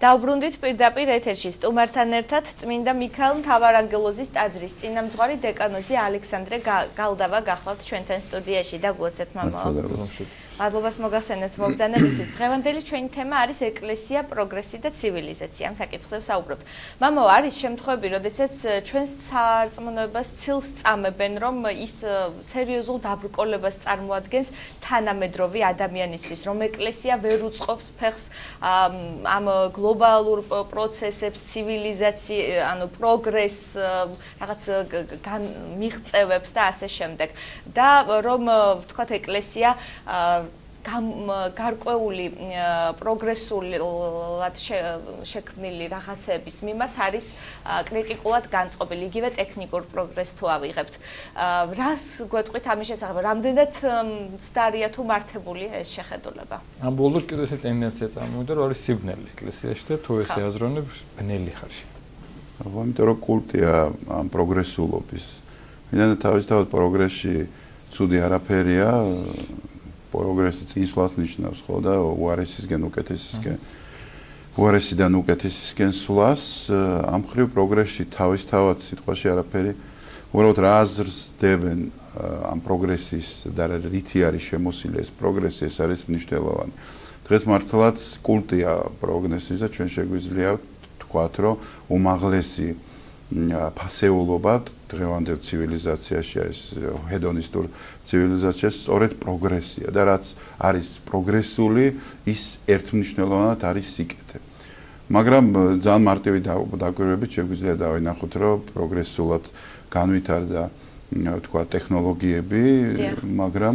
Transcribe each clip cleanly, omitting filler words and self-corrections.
დავბრუნდით პირდაპირ ეთერში სტუმართან ერთად წმინდა მიქაელ მთავარანგელოზის ტაძრის წინამძღვარი დეკანოზი ალექსანდრე გალდავა გახლავთ ჩვენთან სტუდიაში და გულწრფ მამაო. მადლობას მოგახსენებთ მოგზაურობისთვის. დღევანდელი ჩვენი თემა არის ეკლესია, პროგრესი და ცივილიზაცია. ამ საკითხზე ვსაუბრობთ. მამაო, არის შემთხვევები, როდესაც ჩვენს სარწმუნოებას ცილს წამებენ, რომ ის სერიოზულ დაბრკოლებას წარმოადგენს თანამედროვე ადამიანისთვის, რომ ეკლესია ვერ უწყობს ფეხს ამ გლობალურ პროცესებს, ცივილიზაცია, ანუ პროგრესს, რაღაც მიღწევებს და ასე შემდეგ. და რომ ვთქვათ ეკლესია გარკვეული პროგრესულად შექმნილი რაღაცების მიმართ არის კრიტიკულად განწყობილი, იგივე ტექნიკურ პროგრესს თუ ავიღებთ. რას გვეტყვით ამის შესახებ? რამდენად ცდარია თუ მართებულია ეს შეხედულება? ამ ბოლოს კიდევ ესეთი ტენდენცია წარმოვიდა, რომ არის სიბნელი ეკლესიაში და თუ ესე აზროვნებს, ბნელი ხარ შე. ამიტომ რომ კულტია ამ პროგრესულობის. ვინაიდან თავისთავად პროგრესში ცუდი არაფერია, პროგრესი წინსვლას ნიშნავს, ხო და უარესისგან უკეთესისკენ. უარესიდან უკეთესისკენ სვლას, ამ ხრივ პროგრესში თავისთავად სიტყვაში არაფერი, უბრალოდ რა აზრს დებენ ამ პროგრესის და რითი არის შემოსილი ეს პროგრესი, ეს არის მნიშვნელოვანი. დღეს მართლაც კულტია პროგრესის და ჩვენ შეგვიძლია ვთქვათ, რომ უმაღლესი ფასეულობა დღევანდელ ცივილიზაციაში, ეს ჰედონისტურ ცივილიზაციაში სწორედ პროგრესია და რაც არის პროგრესული, ის ერთმნიშვნელოვნად არის სიკეთე. მაგრამ ძალიან მარტივი დაკვირვებით შეგვიძლია დავინახოთ, რომ პროგრესულად განვითარდა, ვთქვათ, ტექნოლოგიები, მაგრამ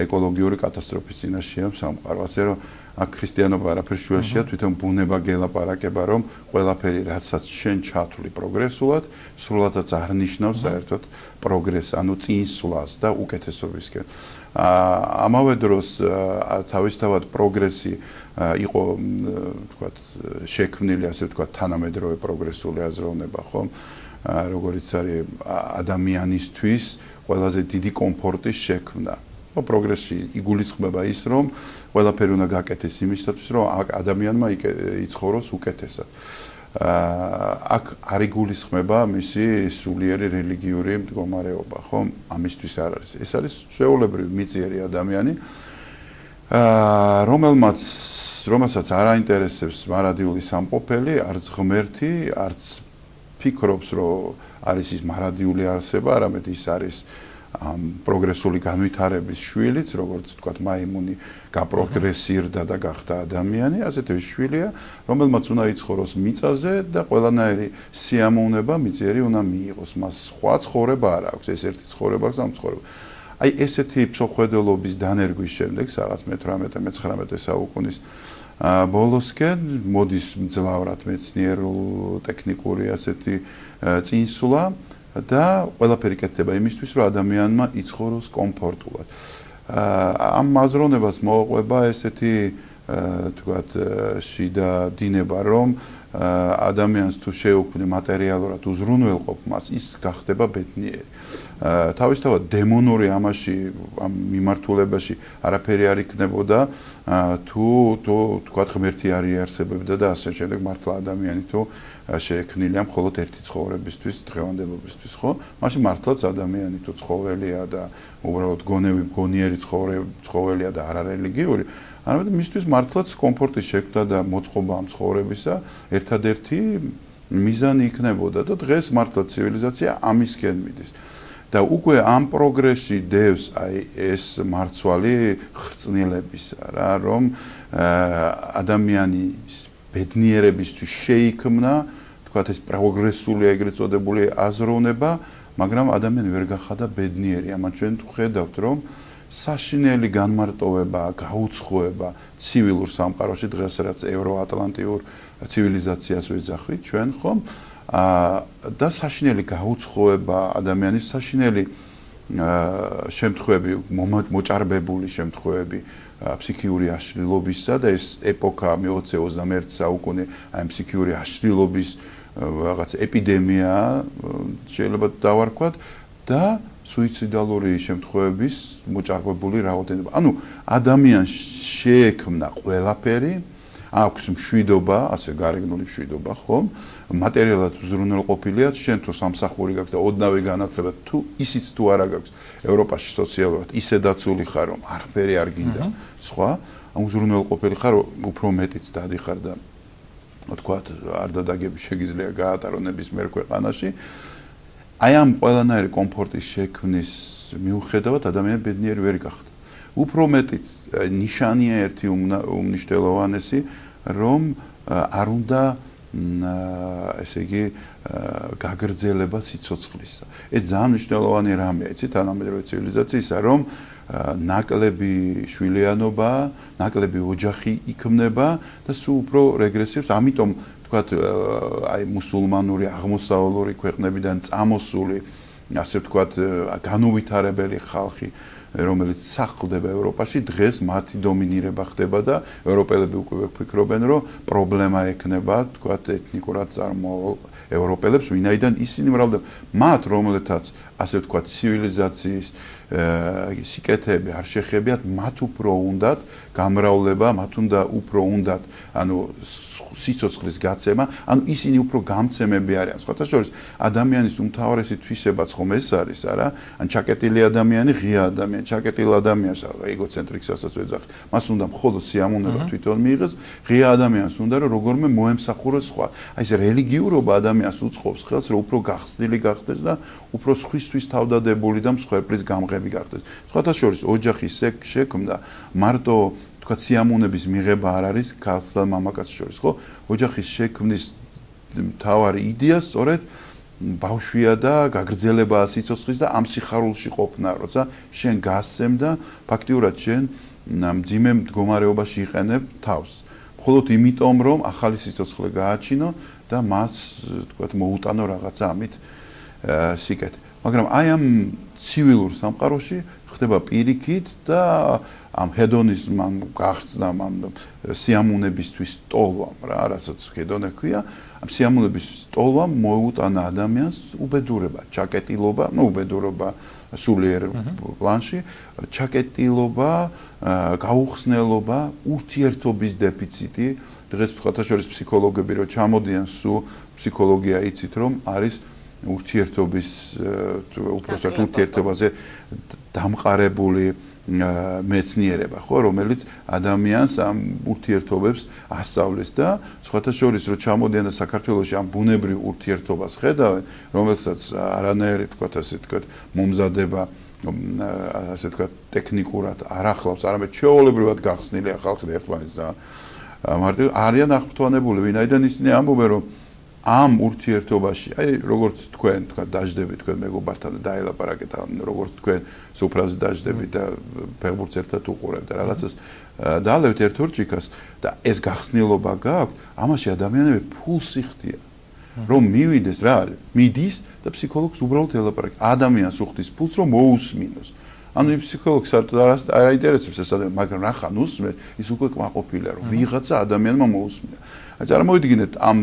ეკოლოგიური კატასტროფის წინაშეა სამყარო. ასე რომ აქ ქრისტიანობა არაფერს შუაშია, თვითონ ბუნება გელაპარაკება, რომ ყველაფერი რაცაც შენ ჩათვლი პროგრესულად, სრულადაც არ ნიშნავს საერთოდ პროგრესს, ანუ წინსვლას და უკეთესობისკენ. ამავე დროს თავისთავად პროგრესი იყო, ვთქვათ, შექმნილი, ასე ვთქვათ, თანამედროვე პროგრესული აზროვნება, ხო? როგორიც არის ადამიანისთვის ყველაზე დიდი კომფორტის შექმნა. პროგრესი იგულისხმება ის, რომ ყველაფერი უნდა გაკეთდეს იმისათვის, რომ ადამიანმა იცხოვროს უკეთესად. აქ არ იგულისხმება მისი სულიერი რელიგიური მდგომარეობა, ხო? ამისთვის არ არის. ეს არის ჩვეულებრივი მიწიერი ადამიანი, რომელსაც არ აინტერესებს მარადიული სამყოფელი, არც ღმერთი, არც ფიქრობს, რომ არის ის მარადიული არსება, არამედ ის არის პროგრესული განვითარების შვილიც, როგორც ვთქვათ, მაიმუნი გაპროგრესირდა და გახდა ადამიანი, ასეთივე შვილია, რომელმაც უნდა იცხოვროს მიწაზე და ყველანაირი სიამოვნება მიწიერი უნდა მიიღოს. მას სხვა ცხოვრება არ აქვს, ეს ერთი ცხოვრება აქვს, ამ ცხოვრება. აი ესეთი ფსოხვედელობის დანერგვის შემდეგ, რაღაც მე-18-19 საუკუნის ბოლოსკენ მოდის მძლავრად მეცნიერულ ტექნიკური ასეთი წინსვლა და ყველაფერი კეთდება იმისთვის, რომ ადამიანმა იცხოვროს კომფორტულად. ამ აზროვნებას მოყვება ესეთი, თქვათ, შიდა დინება, რომ ადამიანს თუ შეუქმნი მატერიალურად უზრუნველყოფ მას, ის გახდება ბედნიერი. თავისთავად დემონური ამაში, ამ მიმართულებაში არაფერი არ იქნებოდა, თუ თქვათ, ღმერთი არ იარსებებდა და ასე შემდეგ, მართლა ადამიანი თუ შექმნილია მხოლოდ ერთი ცხოვრებისთვის, დღევანდელობისთვის, ხო? მაშინ მართლაც ადამიანი თუ ცხოველია და უბრალოდ გონიერი ცხოველია და არარელიგიური, არამედ მისთვის მართლაც კომფორტის შექმნა და მოწყობა ამ ცხოვრებისა ერთადერთი მიზანი იქნებოდა და დღეს მართლაც ცივილიზაცია ამისკენ მიდის. და უკვე ამ პროგრესში დევს აი ეს მარცვალი ხრწნილებისა, რა, რომ ადამიანის ბედნიერებისთვის შეიქმნა, თქვათ, ეს პროგრესული ეგრეთ წოდებული აზროვნება, მაგრამ ადამიანი ვერ გახადა ბედნიერი. ამან ჩვენ ხედავთ, რომ საშინელი განმარტოვება, გაუცხოება ცივილურ სამყაროში, დღეს რაც ევროატლანტიურ ცივილიზაციას ვეძახით ჩვენ, ხომ? და საშინელი გაუცხოება ადამიანის, საშინელი შემთხვევები, მოჭარბებული შემთხვევები ფსიქიური აშლილობისა და ეს ეპოქა მე-20-21 საუკუნე აი ფსიქიური აშლილობის რაღაც ეპიდემია შეიძლება დავარქვათ და სუიციდალური შემთხვევების მოჭარბებული რაოდენობა. ანუ ადამიანს შეექმნა ყველაფერი, აქვს მშვიდობა, ასე გარეგნული მშვიდობა, ხომ? მატერიალურად უზრუნველყოფილია, შენ თუ სამსახური გაქვს და ოდნავი განათლება, თუ ისიც თუ არა გაქვს ევროპაში სოციალურად, ისე დაცული ხარ, რომ არაფერი არ გინდა, სხვა, უზრუნველყოფილი ხარ, უფრო მეტიც დადიხარ და თქვათ, არ დადაგები შეგიძლია გაატარო ნებისმიერ ქვეყანაში. აი ამ ყველანაირი კომფორტის შექმნის მიუხედავად ადამიანი ბედნიერი ვერ გახდა. უფრო მეტიც ნიშანია ერთი უმნიშვნელოვანესი, რომ არ უნდა ესე იგი გაგრძელება სიცოცხლისა. ეს ძალიან მნიშვნელოვანი რამეა, იცით, თანამედროვე ცივილიზაციისა, რომ ნაკლები შვილიანობა, ნაკლები ოჯახი იქმნება და სულ უფრო რეგრესირებს, ამიტომ თქვათ აი მუსულმანური აღმოსავლური ქვეყნებიდან წამოსული ასე ვთქვათ განუვითარებელი ხალხი რომელიც სახლდება ევროპაში დღეს მათი დომინირება ხდება და ევროპელები უკვე ვფიქრობენ რომ პრობლემა ექნება თქვათ ეთნიკურად წარმოავალ ევროპელებს ვინაიდან ისინი მრავლდება მათ რომელთაც ასე ვთქვათ ცივილიზაციის სიკეთეები არ შეხებიათ მათ უფრო უნდათ გამრავლება მათ უნდა უფრო უნდათ ანუ სიცოცხლის გაცემა ანუ ისინი უფრო გამცემები არიან სხვათა შორის ადამიანის უმთავრესი თვისებაც ხომ ეს არის არა ან ჩაკეტილი ადამიანი ღია ადამიანი ჩაკეტილ ადამიანს ეგოცენტრიკსაც ვეძახი მას უნდა მხოლოდ სიამოვნება თვითონ მიიღეს ღია ადამიანს უნდა რომ როგორმე მოემსახუროს სხვა აი ეს რელიგიურობა ადამიანს უწყობს ხელს რომ უფრო გახსნილი გახდეს და უფრო სხვისთვის თავდადებული და მსხვერპლის გამღები გახდეს სხვათა შორის ოჯახის შექმნა მარტო თქვა სიამოვნების მიღება არ არის ქალს და მამაკაცს შორის ხო ოჯახის შექმნის მთავარი იდეა სწორედ ბავშვია და გაგრძელებაა სიცოცხლის და ამ სიხარულში ყოფნა როცა შენ გასცემ და ფაქტიურად შენ მძიმე მდგომარეობაში იყენებ თავს მხოლოდ იმიტომ რომ ახალი სიცოცხლე გააჩინო და მას თქვა მოუტანო რაღაცა ამით სიკეთე მაგრამ აი ამ ცივილურ სამყაროში ხდება პირიქით და ამ ჰედონიზმამ გახსნამ ამ სიამოვნებისთვის ტოლვამ რა რასაც ჰედონე ქვია ამ სიამოვნების ტოლვამ მოუტანა ადამიანს უბედურება ჩაკეტილობა ნუ უბედურობა სულიერ პლანში ჩაკეტილობა გაუხსნელობა ურთიერთობის დეფიციტი დღეს სხვათა შორის ფსიქოლოგები რო ჩამოდიან სულ ფსიქოლოგია იცით რომ არის ურთიერთობის უпроსტად ურთიერთობაზე დამყარებული მეცნიერება ხო რომელიც ადამიანს ამ ურთიერთობებს ასწავლის და სხვათა შორის რო ჩამოდიან და საქართველოში ამ ბუნებრივ ურთიერთობას ხედავენ რომელსაც არანაირი თქვათ ასე თქვათ მომზადება ასე თქვათ ტექნიკურად არ ახლავს არამედ ჩვეულებრივად გახსნილია ხალხი და ერთმანეთს და მარტივ არიან აღფრთოვანებული ვინაიდან ისინი ამბობენ რომ ამ ურთიერთობაში, აი როგორც თქვენ თქვა დაждები თქვენ მეგობართან და დაელაპარაკეთ ან როგორც თქვენ სუფრაზე დაждები და ფეხბურთს ერთად უყურებთ და რაღაცას დაალევთ ერთ ორჭიქას და ეს გახსნილობა გაქვთ, ამაში ადამიანები ფულს იხდიან. რომ მივიდეს რა არის? მიდის და ფსიქოლოგს უბრალოდ ელაპარაკი. ადამიანს უხდის ფულს რომ მოусმინოს. ანუ ფსიქოლოგს არ აინტერესებს ეს ადამიანი, მაგრამ რა ხან უსმენ, ის უკვე კმაყოფილია რომ ვიღაცა ადამიანმა მოусმინა. აი წარმოვიდგინეთ ამ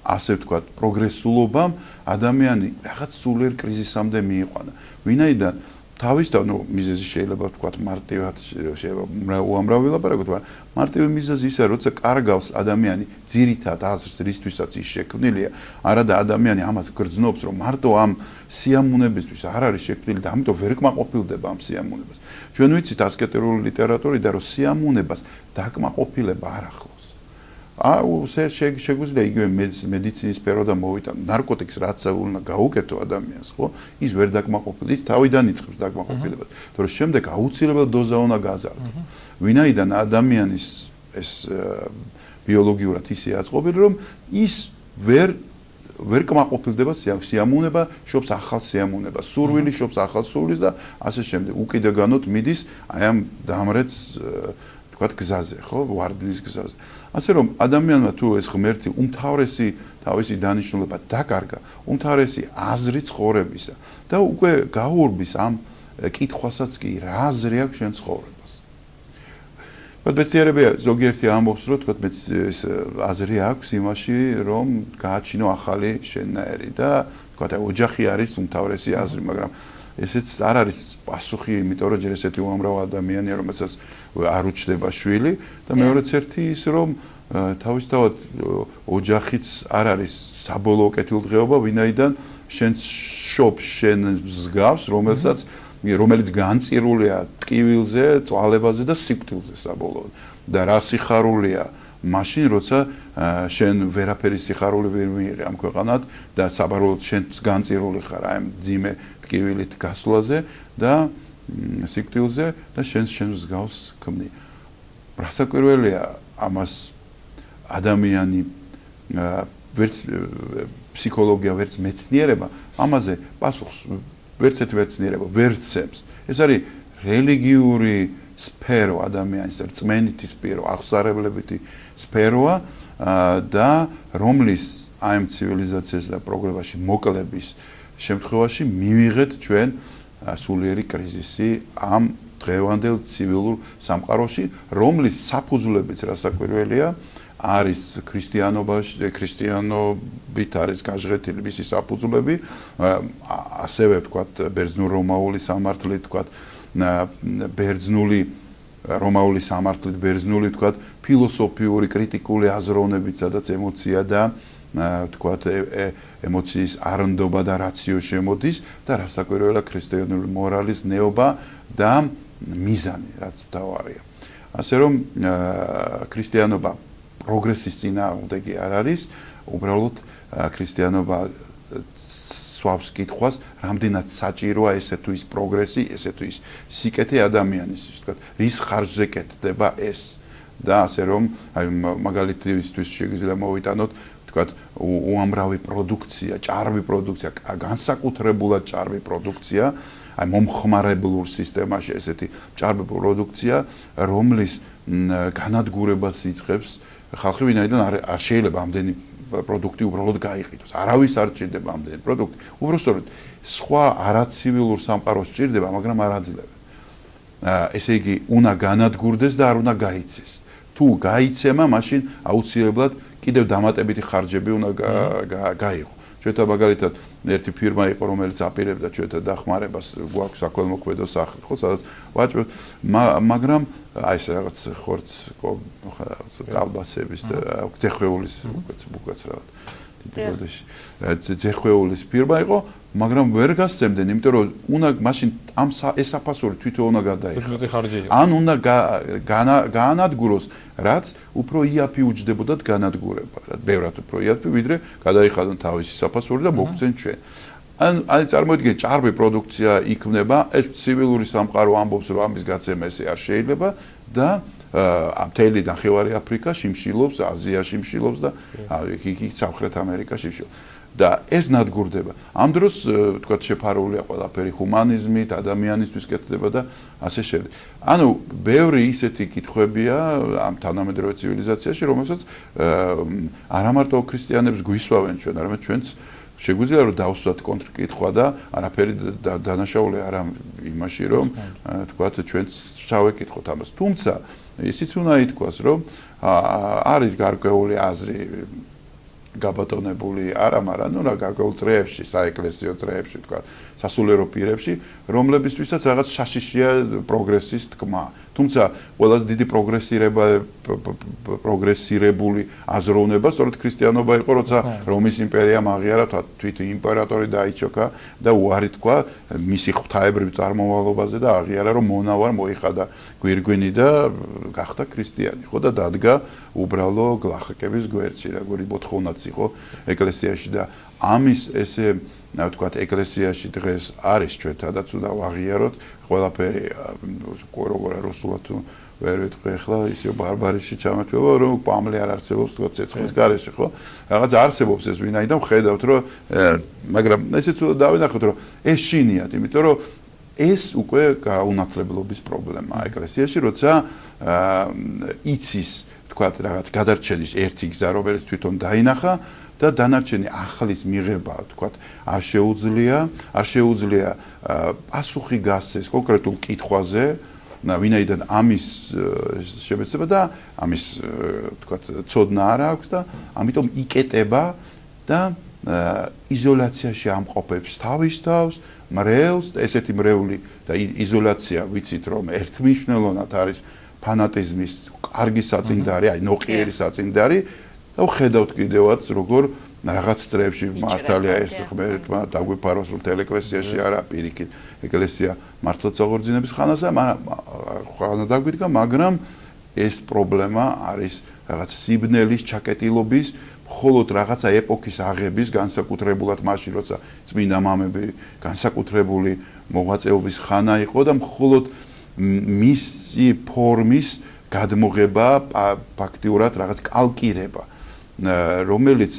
ასე ვთქვათ, პროგრესულობამ ადამიანი რაღაც სულიერ კრიზისამდე მიიყვანა. ვინაიდან თავისთავად, ნუ მიზეზი შეიძლება ვთქვათ, მარტივად შეიძლება უამრავი ვილაპარაკოთ, მაგრამ მარტივი მიზეზი ისე, როცა კარგავს ადამიანი ძირითად აზრს, რისთვისაც ის შექმნილია, არა და ადამიანი ამას გრძნობს, რომ მარტო ამ სიამოვნებისთვის არ არის შექმნილი და ამიტომ ვერ კმაყოფილდება ამ სიამოვნებას. ჩვენ ვიცით ასკეტური ლიტერატურიდან, რომ სიამოვნებას დაკმაყოფილება არ ახლავს. აუ შეგვიძლია იგივე მედიცინის სფერო და მოვიტანო ნარკოტიკს რაც უნდა გაუკეთო ადამიანს ხო ის ვერ დაკმაყოფილდება ის თავიდან იწყებს დაკმაყოფილებას თორე შემდეგ აუცილებლად დოზა უნდა გაზარდო ვინაიდან ადამიანის ეს ბიოლოგიურად ისე აწყობილი რომ ის ვერ კმაყოფილდება სიამოვნება შობს ახალ სიამოვნებას სურვილი შობს ახალ სურვილს და ასე შემდეგ უკიდეგანოდ მიდის აი ამ დამრეც თქვათ გზაზე ხო ვარდნის გზაზე ასე რომ ადამიანმა თუ ეს ღმერთი უმთავრესი თავისი დანიშნულება დაკარგა უმთავრესი აზრი ცხოვრებისა და უკვე გაურბის ამ კითხვასაც კი რა აზრი აქვს შენ ცხოვრებას მეცნიერებია ზოგიერთი ამბობს რომ თქვათ ეს აზრი აქვს იმაში რომ გააჩინო ახალი შენნაირი და თქვათ ოჯახი არის უმთავრესი აზრი მაგრამ ესეც არ არის პასუხი, იმიტომ რომ ჯერ ესეთი უამრავ ადამიანია, რომელსაც არ უჩნდება შვილი და მეორეც ერთი ის რომ თავისთავად ოჯახიც არ არის საბოლოო კეთილდღეობა, ვინაიდან შენ შობს შენ მსგავს, რომელიც განწირულია ტკივილზე, წვალებაზე და სიკვდილზე საბოლოოდ. და რა სიხარულია მაშინ როცა შენ ვერაფერი სიხარული ვერ მიიღე ამ ქვეყანად და საბოლოოდ შენ განწირული ხარ აი ძიმე ტკივილით გასვლაზე და სიკვდილზე და შენ მსგავს ქმნი. რასაკვირველია ამას ადამიანი ვერც ფსიქოლოგია ვერც მეცნიერება ამაზე პასუხს ვერც ერთი მეცნიერება ვერ ცემს. ეს არის რელიგიური სფერო ადამიანის რწმენითი სფერო, აღსარებლებითი სფეროა და რომლის აი ცივილიზაციას და პროგრესში მოკლების შემთხვევაში მივიღეთ ჩვენ სულიერი კრიზისი ამ დღევანდელ ცივილურ სამყაროში, რომლის საფუძვლებიც რასაკვირველია არის ქრისტიანობით არის გაჟღერილი მისი საფუძვლები, ასევე ვთქვათ ბერძნულ-რომაული სამართლით, ვთქვათ ბერძნული რომაული სამართლით ბერძნული ვთქვათ ფილოსოფიური კრიტიკული აზროვნებით, სადაც ემოცია და ვთქვათ ემოციის არნდობა და რაციო შემოდის და რასაკვირველია ქრისტიანული მორალის ნეობა და მიზანი, რაც მთავარია. ასე რომ ქრისტიანობა პროგრესის წინააღმდეგი არ არის, უბრალოდ ქრისტიანობა სვავს კითხვას, რამდენად საჭიროა ესე თუ ის პროგრესი, ესე თუ ის სიკეთე ადამიანისთვის, ვთქვათ, რის ხარჯზე კეთდება ეს. და ასე რომ, აი მაგალითისთვის შეგვიძლია მოვიტანოთ, ვთქვათ, უამრავი პროდუქცია, ჭარბი პროდუქცია, განსაკუთრებულად ჭარბი პროდუქცია, აი მომხმარებლურ სისტემაში ესეთი ჭარბი პროდუქცია, რომლის განადგურებას იწყებს ხალხი, ვინაიდან არ შეიძლება ამდენი პროდუქტი უბრალოდ გაიყიდოს. არავის არ ჭირდება ამდენი პროდუქტი. უბრალოდ სხვა არაცივილურ სამყაროს ჭირდება, მაგრამ არ აძლევენ. ესე იგი, უნდა განადგურდეს და არ უნდა გაიცეს. თუ გაიცემა, მაშინ აუცილებლად კიდევ დამატებითი ხარჯები უნდა გაიღო. ჩვენთან მაგალითად ერთი ფირმა იყო, რომელიც აპირებდა ჩვენთან დახმარებას, გვაქვს საქველმოქმედო სახლი, ხო, სადაც ვაჭრობთ, მაგრამ აი ეს რაღაც ხორც კალბასების და ძეხვეულის უკაცრავად დიდი გოდეში ძეხვეულის ფირმა იყო, მაგრამ ვერ გასცემდნენ, იმიტომ რომ უნდა მაშინ ამ ესაფასური თვითონ უნდა გადაიღო. ან უნდა გაანადგუროს, რაც უფრო იაფი უჯდებოდათ განადგურება, რა ბევრად უფრო იაფი, ვიდრე გადაიხადონ თავისი საფასური და მოგცენ ჩვენ. ან წარმოიდგინე, ჭარბი პროდუქცია იქმნება, ეს ცივილური სამყარო ამბობს, რომ ამის გაცემა ესე არ შეიძლება და მთელი ნახევარი აფრიკა შიმშილობს, აზია შიმშილობს და იქ სამხრეთ ამერიკა შიმშილობს. და ეს ნადგურდება. ამ დროს ვთქვათ შეფარულია ყველაფერი ჰუმანიზმით, ადამიანისთვის კეთდება და ასე შემდეგ. ანუ ბევრი ისეთი კითხვებია ამ თანამედროვე ცივილიზაციაში, რომელსაც არა მარტო ქრისტიანებს გვისვავენ ჩვენ, არამედ ჩვენც შეგვიძლია რომ დავსვათ კონტრკითხვა და არაფერი დანაშაული არა იმაში, რომ ვთქვათ ჩვენც ჩავეკითხოთ ამას. თუმცა ისიც უნდა ითქვას, რომ არის გარკვეული აზრი გაბატონებული არა, მაგრამ ნუ რა გარკვეულ წრეებში, საეკლესიო წრეებში, თქვა, სასულიერო პირებში, რომლებისთვისაც რაღაც შაშიშია პროგრესის თქმა. თუმცა ყველაზე დიდი პროგრესირებული აზროვნება სწორედ ქრისტიანობა იყო, როცა რომის იმპერიამ აღიარა, თვით იმპერატორი დაიჩოქა და უარი თქვა მისი ღვთაებრივ წარმომავლობაზე და აღიარა, რომ მონავარ მოიხადა გვირგვინი და გახდა ქრისტიანი, ხო და დადგა უბრალო გლახაკების გვერდში, როგორი მოთხოვნაც იყო ეკლესიაში და ამის ესე ვთქვათ ეკლესიაში დღეს არის ჩვენთანაც უნდა ვაღიაროთ ყველაფერი როგორ რუსულად ვერ ვიტყვი ახლა ისე ბარბარიში ჩამეთვება რომ პამლე არ არსებობს თქო ცეცხლის გარეშე ხო რაღაც არსებობს ეს ვინაიდან ხედავთ რომ მაგრამ ესეც უნდა დავინახოთ რომ ეს შინიათ იმიტომ რომ ეს უკვე გაუნათლებლობის პრობლემაა ეკლესიაში როცა იცის თქვათ რაღაც გადარჩენის ერთი გზა რომელიც თვითონ დაინახა და დანარჩენი ახლის მიღება, თქვათ, არ შეუძლია პასუხი გასცეს კონკრეტულ კითხვაზე, ვინაიდან ამის შემეცება და ამის, თქვათ, ცოდნა არ აქვს და ამიტომ იკეტება და იზოლაციაში ამყოფებს თავის თავს, მრევლს, ესეთი მრევლი და იზოლაცია ვიცით რომ ერთმნიშვნელოვნად არის ფანატიზმის კარგი საწინდარი, აი ნოყიერი საწინდარი და ხედავთ კიდევაც როგორ რაღაც წრეებში მართალია ეს ღმერთმა დაგვიფაროს რომ თელ ეკლესიაში არა პირიქით ეკლესია მართლაც აღორძინების ხანასა ხანა დაგვიდგა მაგრამ ეს პრობლემა არის რაღაც სიბნელის ჩაკეტილობის მხოლოდ რაღაცა ეპოქის აღების განსაკუთრებულად მაშინ როცა წმინდა მამები განსაკუთრებული მოღვაწეობის ხანა იყო და მხოლოდ მისი ფორმის გადმოღება ფაქტიურად რაღაც კალკირება რომელიც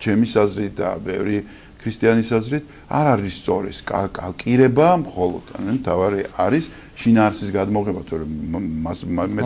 ჩემი აზრით და ბევრი ქრისტიანის აზრით არ არის სწორი კალკირება მხოლოდ თავარი არის შინაარსის გადმოღება თორემ მე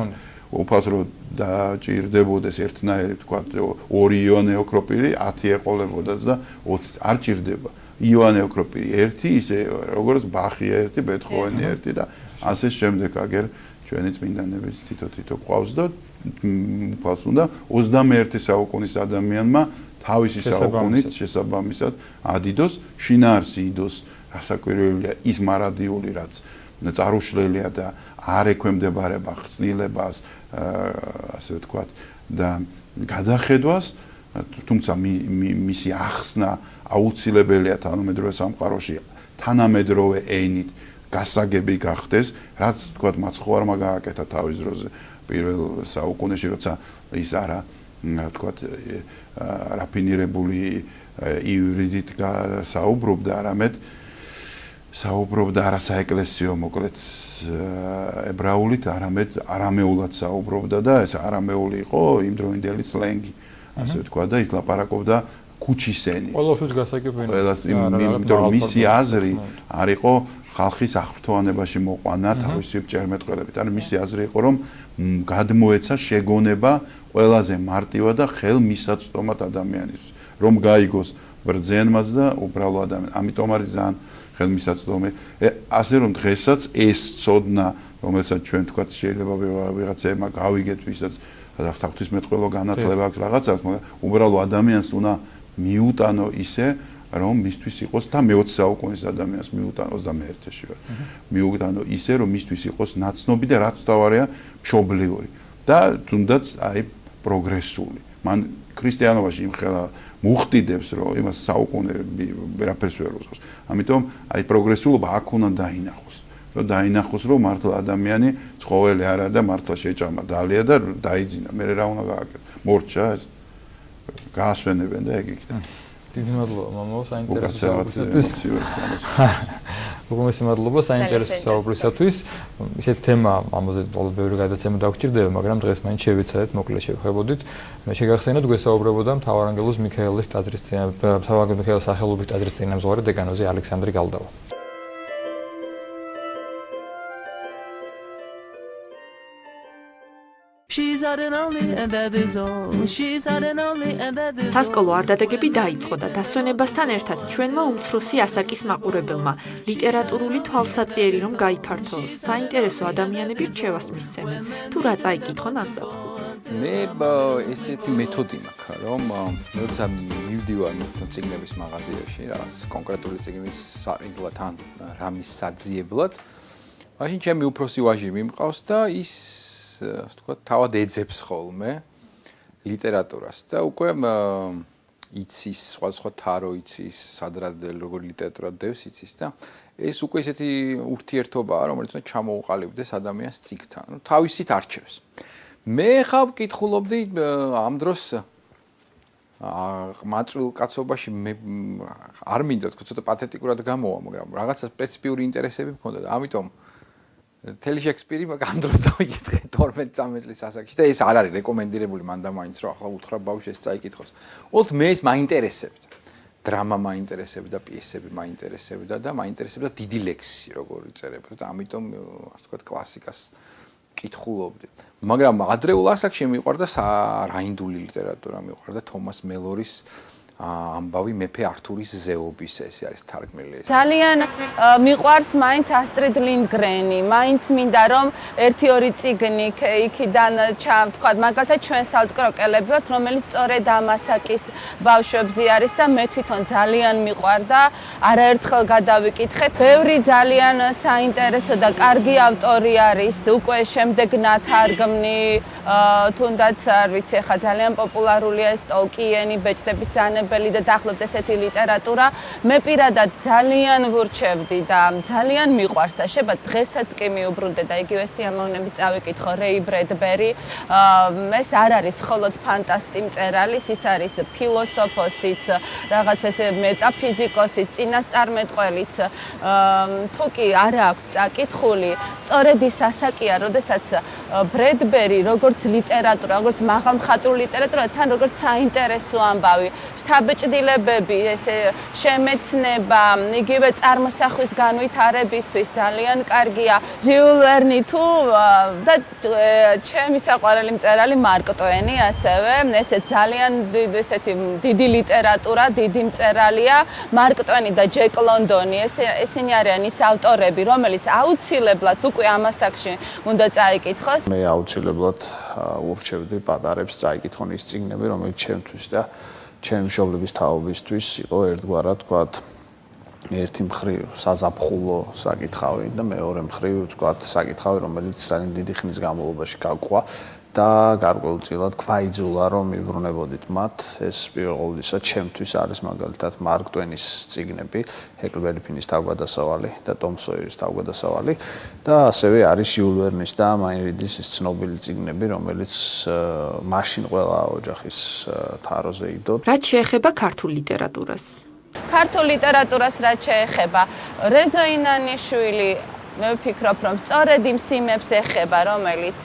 უფასრო დაჭირდებოდეს ერთნაირი თქვა 2 იოანე ოქროპირი 10 ეყოლებოდაც და 20 არ ჭირდება იოანე ოქროპირი 1 ისე როგორც ბახია 1 ბეთჰოვენი 1 და ასე შემდეგ აგერ ჩვენი წმინდანების თითო ყავს და უფალს უნდა 21 საუკუნის ადამიანმა თავისი საუკუნით შესაბამისად ადიდოს შინაარსი იდოს რასაკვირველია ის მარადიული რაც წარუშლელია და არ ექვემდებარება ხსნილებას ასე ვთქვათ და გადახედვას თუმცა მისი ახსნა აუცილებელია თანამედროვე სამყაროში თანამედროვე ენით გასაგები გახდეს რაც ვთქვათ მაცხოვარმა გააკეთა თავის დროზე პირველ საუკუნეში როცა ის არა ვთქვათ რაფინირებული ივრიდით საუბრობდა არამედ საუბრობდა არა საეკლესიო მოკლედ ებრაულით არამედ არამეულად საუბრობდა და ეს არამეული იყო იმდროინდელი სლენგი ასე ვთქვათ და ის ლაპარაკობდა ქუჩისენი ყველაფერს გასაგებია იმიტომ რომ მისი აზრი არ იყო ხალხის აღფრთოვანებაში მოყვანა თავისი ჭერმეტყველებით ანუ მისი აზრი იყო რომ გადმოეცა შეგონება ყველაზე მარტივად და ხელმისაწვდომად ადამიანის რომ გაიგოს ბრძენმაც და უბრალო ადამიანი ამიტომ არის ძალიან ხელმისაწვდომი ასე რომ დღესაც ეს ცოდნა რომელსაც ჩვენ თქვათ შეიძლება ვიღაცებმა გავიგეთ ვისაც ღვთისმეტყველო განათლება აქვს რაღაცა მაგრამ უბრალო ადამიანს უნდა მიუტანო ისე რომ მისთვის იყოს და მე-20 საუკუნის ადამიანს მიუტანო 21-ში ვარ. მიუტანო ისე რომ მისთვის იყოს ნაცნობი და რაც თავარია მშობლიური და თუნდაც აი პროგრესული. მან ქრისტიანობაში იმხელა მუხტიდებს რომ იმას საუკუნეები ვერაფერს ვერ უზღავს. ამიტომ აი პროგრესულობა აქ უნდა დაინახოს. რომ დაინახოს რომ მართლა ადამიანი ცხოველი არ არის და მართლა შეჭამა დალია და დაიძინა. მე რა უნდა გააკეთო? მორჩა ეს გაასვენებენ და ეგ იქნება. დიდი მადლობა მამაო საინტერესო მადლობა საინტერესო საუბრისათვის. ისეთ თემა ამაზე ბევრი გადაცემა დაგვჭირდება, მაგრამ დღეს მაინც შევეცადეთ მოკლედ შევხვებოდით. მე შეგახსენებთ გვესაუბრებოდა მთავარანგელოზ მიქაელის ტაძრის მთავარანგელოზ მიქაელის სახელობის ტაძრის წინამძღვარი დეკანოზი ალექსანდრე გალდავა. სასკოლო არდადეგები დაიწყო და დასვენებასთან ერთად ჩვენმა უმცროსი ასაკის მაყურებელმა ლიტერატურული თვალსაწიერი რომ გაიფართო საინტერესო ადამიანები რჩევას მისცემენ თუ რა წაიკითხონ ამ ზაფხულს მე ესეთი მეთოდი მაქვს რომ როცა მივდივარ წიგნების მაღაზიაში რაღაც კონკრეტული წიგნის საყიდლად ან რამის საძიებლად მაშინ ჩემი უფროსი ვაჟი მიმყავს და ის ვთქვათ, თავად ეძებს ხოლმე ლიტერატურას და უკვე იცის, სხვა თარო იცის, სადრად როგორ ლიტერატურა დევს იცის და ეს უკვე ესეთი ურთიერთობაა, რომელიც უნდა ჩამოუყალიბდეს ადამიანს წიგნთან. ნუ თავისით არჩევს. მე ხა ვკითხულობდი ამ დროს მაწვილ კაცობაში მე არ მინდა თქო ცოტა პათეტიკურად გამოვა, მაგრამ რაღაცა სპეციფიური ინტერესები მქონდა და ამიტომ თელი შექსპირი ამ დროს დავიკითხე 12 წამების ასაკში და ეს არ არის რეკომენდირებული მანდა მაინც რომ ახლა უთხრა ბავშვს ეს წაიკითხოს. უბრალოდ მე ეს მაინტერესებდა. დრამა მაინტერესებდა, პიესები მაინტერესებდა და მაინტერესებდა დიდი ლექსი როგორ იწერებდა და ამიტომ ასე ვთქვათ კლასიკას კითხულობდი. მაგრამ ადრეულ ასაკში მიყვარდა რაინდული ლიტერატურა, მიყვარდა თომას მელორის ამბავი მეფე ართურის ზეობის ეს არის თარგმნილი. ძალიან მიყვარს მაინც ასტრიდ ლინდგრენი, მაინც მინდა რომ 1-2 წიგნი იქიდან თქვა, მაგალითად ჩვენ სალტკროკელები ვართ, რომელიც სწორედ ამასაკის ბავშვებზე არის და მე თვითონ ძალიან მიყვარდა, არაერთხელ გადავიკითხე. ბევრი ძალიან საინტერესო და კარგი ავტორი არის, უკვე შემდეგ ნათარგმნი, თუნდაც არ ვიცი, ხა ძალიან პოპულარულია ეს ტოლკიენი, ბეჭდების ძანებელი და დაახლოებით ესეთი ლიტერატურა. მე პირადად ძალიან ვურჩევდი და ძალიან მიყვარს და შეება დღესაც კი მიუბრუნდე და იგივე სიამოვნებით წავიკითხო რეი ბრედბერი. ეს არ არის მხოლოდ ფანტასტი მწერალის, ის არის ფილოსოფოსიც, რაღაც ესე მეტაფიზიკოსიც, წინასწარმეტყველიც. თუ კი არ აქვს წაკითხული, სწორედ ის ასაკია, როდესაც ბრედბერი როგორც ლიტერატურა, როგორც მაღალმხატვრული ლიტერატურა, თან როგორც საინტერესო ამბავი, შთაბეჭდილებები, ესე შემეცნება, იგივე წარმოსახვის განვითარებისთვის ძალიან კარგია. ჯიულ ვერნი თუ და ჩემი საყვარელი მწერალი მარკ ტვენი ასევე, ესე ძალიან ესეთი დიდი ლიტერატურა, დიდი მწერალია. მარკ ტვენი და ჯეკ ლონდონი, ესენი არიან ის ავტორები, რომელიც აუცილებლად უკვე ამ ასაკში უნდა წაიკითხოს. მე აუცილებლად ურჩევდი პატარებს წაიკითხონ ის წიგნები, რომელიც ჩემთვის და ჩემი მშობლების თაობისთვის იყო ერთგვარად ვთქვათ ერთი მხრივ საზაფხულო საკითხავი და მეორე მხრივ ვთქვათ საკითხავი, რომელიც ძალიან დიდი ხნის განმავლობაში გაგვყვა და გარკვეულწილად გვაიძულა რომ მიბრუნებოდით მათ. ეს პირველობისა ჩემთვის არის მაგალითად მარკ ტვენის წიგნები, ჰეკლბერი ფინის თავგადასავალი და ტომ სოიერის თავგადასავალი და ასევე არის ჟიულ ვერნის და მაინ რიდის ის ცნობილი წიგნები, რომელიც მაშინ ყველა ოჯახის თაროზე იდო. რაც შეეხება ქართულ ლიტერატურას. ქართულ ლიტერატურას რაც შეეხება, რეზო ინანიშვილი მე ვფიქრობ, რომ სწორედ იმ სიმებს ეხება, რომელიც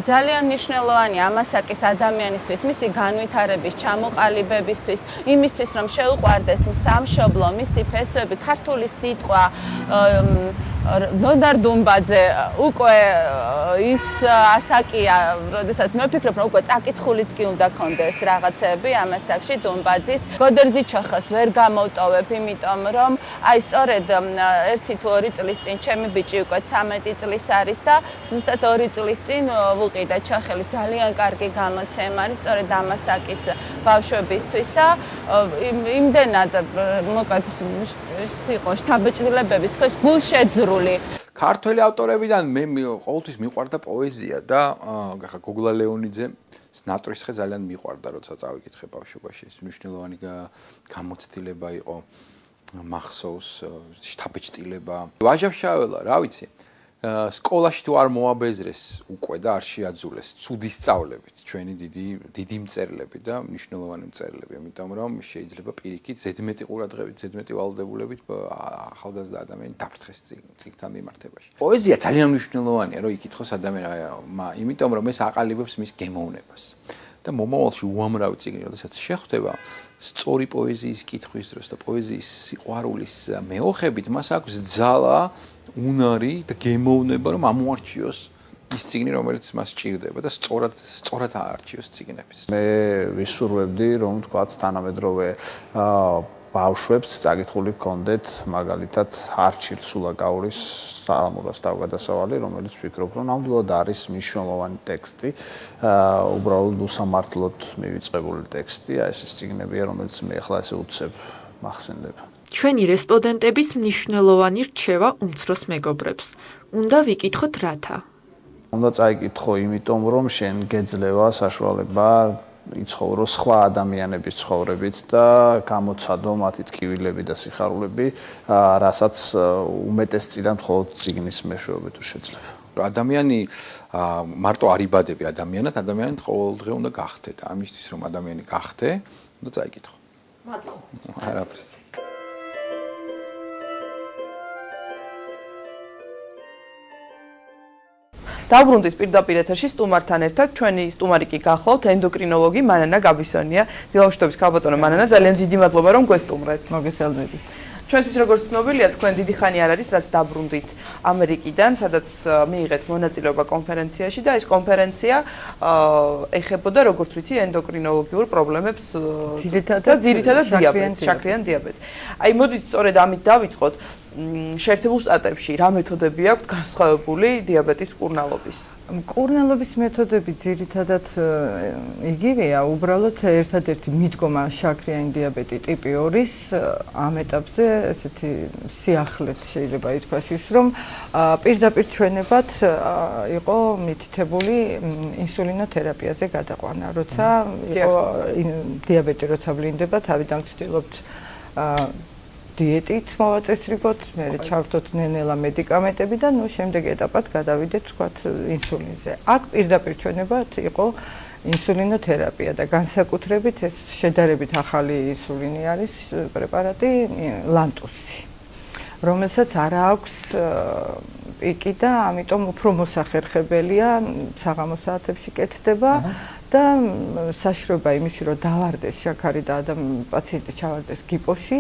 ძალიან მნიშვნელოვანია ამასაკის ადამიანისთვის, მისი განვითარების, ჩამოყალიბებისთვის, იმისთვის, რომ შეუყვარდეს სამშობლო, მისი ფესვები, ქართული სიტყვა, ნოდარ დუმბაძე უკვე ის ასაკია, როდესაც მე ვფიქრობ, რომ უკვე წაკითხულიც კი უნდა ქონდეს რაღაცები ამასაკში დუმბაძის. გოდერძიჩოხოს ვერ გამოვტოვებ, იმიტომ რომ აი სწორედ 1-2 წლის წინ ჩემი ბიჭი უკვე 13 წლის არის და ზუსტად 2 წლის წინ ვუყიდა ჩახელის ძალიან კარგი გამოცემა არის სწორედ ამასაკის ბავშვებისთვის და იმდენად მოკლედ სიყო შთაბეჭდილებების ქვეშ გულშეძრული. ქართველი ავტორებიდან მე ყოველთვის მიყვარდა პოეზია და ხა გოგლა ლეონიძე ნატრისხე ძალიან მიყვარდა, როცა წავიკითხე ბავშვობაში. ეს მნიშვნელოვანი გამოცდილება იყო. მახსოვს შთაბეჭდილება. ვაჟავშაველა, რა ვიცი. სკოლაში თუ არ მოაბეზრეს უკვე და არ შეაძულეს ცუდი სწავლებით ჩვენი დიდი მწერლები და მნიშვნელოვანი მწერლები, იმიტომ რომ შეიძლება პირიქით ზედმეტი ყურადღებით, ზედმეტი ვალდებულებით ახალგაზრდა ადამიანი დაფრთხეს წიგნთან მიმართებაში. პოეზია ძალიან მნიშვნელოვანია, რომ იკითხოს ადამიანმა, იმიტომ რომ ეს აყალიბებს მის გემოვნებას. და მომავალში უამრავი წიგნი, როდესაც შეხვდება სწორი პოეზიის კითხვის დროს და პოეზიის სიყვარულის მეოხებით, მას აქვს ძალა, უნარი და გემოვნება, რომ ამოარჩიოს ის წიგნი, რომელიც მას სჭირდება და სწორად აარჩიოს წიგნებს. მე ვისურვებდი, რომ თქვათ თანამედროვე ბავშვებს წაკითხული ჰქონდეთ მაგალითად არჩილ სულაკაურის საამუროს თავგადასავალი, რომელიც ვფიქრობ, რომ ნამდვილად არის მნიშვნელოვანი ტექსტი, უბრალოდ უსამართლოდ მივიწყებული ტექსტი, ეს ის წიგნებია, რომელიც მე ახლა ესე უცებ მახსენდება. ჩვენი რესპონდენტების მნიშვნელოვანი რჩევა უმცროს მეგობრებს. უნდა ვიკითხოთ რათა. უნდა წაიკითხო, იმიტომ რომ შენ გეძლევა საშუალება იცხოვრო სხვა ადამიანების ცხოვრებით და გამოცადო მათი ტკივილები და სიხარულები, რასაც უმეტესწილად მხოლოდ წიგნის მეშვეობით შეძლება. ადამიანი მარტო არ იბადები ადამიანად, ადამიანად ყოველდღე უნდა გახდე და ამისთვის რომ ადამიანი გახდე, უნდა წაიკითხო. მადლობა. არაფერს. დავბრუნდით პირდაპირ ეთერში სტუმართან ერთად. ჩვენი სტუმარი კი გახლავთ ენდოკრინოლოგი მანანა გაბისონია. დილამშვიდობის ქალბატონო მანანა, ძალიან დიდი მადლობა რომ გვესტუმრეთ. მოგესალმებით. ჩვენთვის როგორც ცნობილია, თქვენ დიდი ხანი არ არის, რაც დაბრუნდით ამერიკიდან, სადაც მიიღეთ მონაწილეობა კონფერენციაში და ეს კონფერენცია ეხებოდა, როგორც ვიცი, ენდოკრინოლოგიურ პრობლემებს და ძირითადად დიაბეტს, შაქრიან დიაბეტს. აი, მოდით სწორედ ამით დავიწყოთ. შეერთებულ შტატებში რა მეთოდები აქვთ განსხვავებული დიაბეტის მკურნალობის? მკურნალობის მეთოდები ძირითადად იგივეა, უბრალოდ ერთადერთი მიდგომა შაქრიანი დიაბეტი ტიპი 2-ის ამ ეტაპზე ესეთი სიახლეთ შეიძლება ითქვას ის, რომ პირდაპირ ჩვენებად იყო მითითებული ინსულინოთერაპიაზე გადაყვანა, როცა იყო დიაბეტი როცა ვლინდება, თავიდან ვცდილობთ დიეტით მოვაწესრიგოთ, მე ჩავთოთ ნელ-ნელა მედიკამენტები და ნუ შემდეგ ეტაპად გადავიდეთ თქვათ ინსულინზე. აქ პირდაპირ ჩვენებად იყო ინსულინოთერაპია და განსაკუთრებით ეს შედარებით ახალი ინსულინი არის პრეპარატი ლანტუსი, რომელსაც არ აქვს პიკი და ამიტომ უფრო მოსახერხებელია, საღამოს საათებში კეთდება და საშიშროება იმისი, რომ დავარდეს შაქარი და პაციენტი ჩავარდეს გიპოში,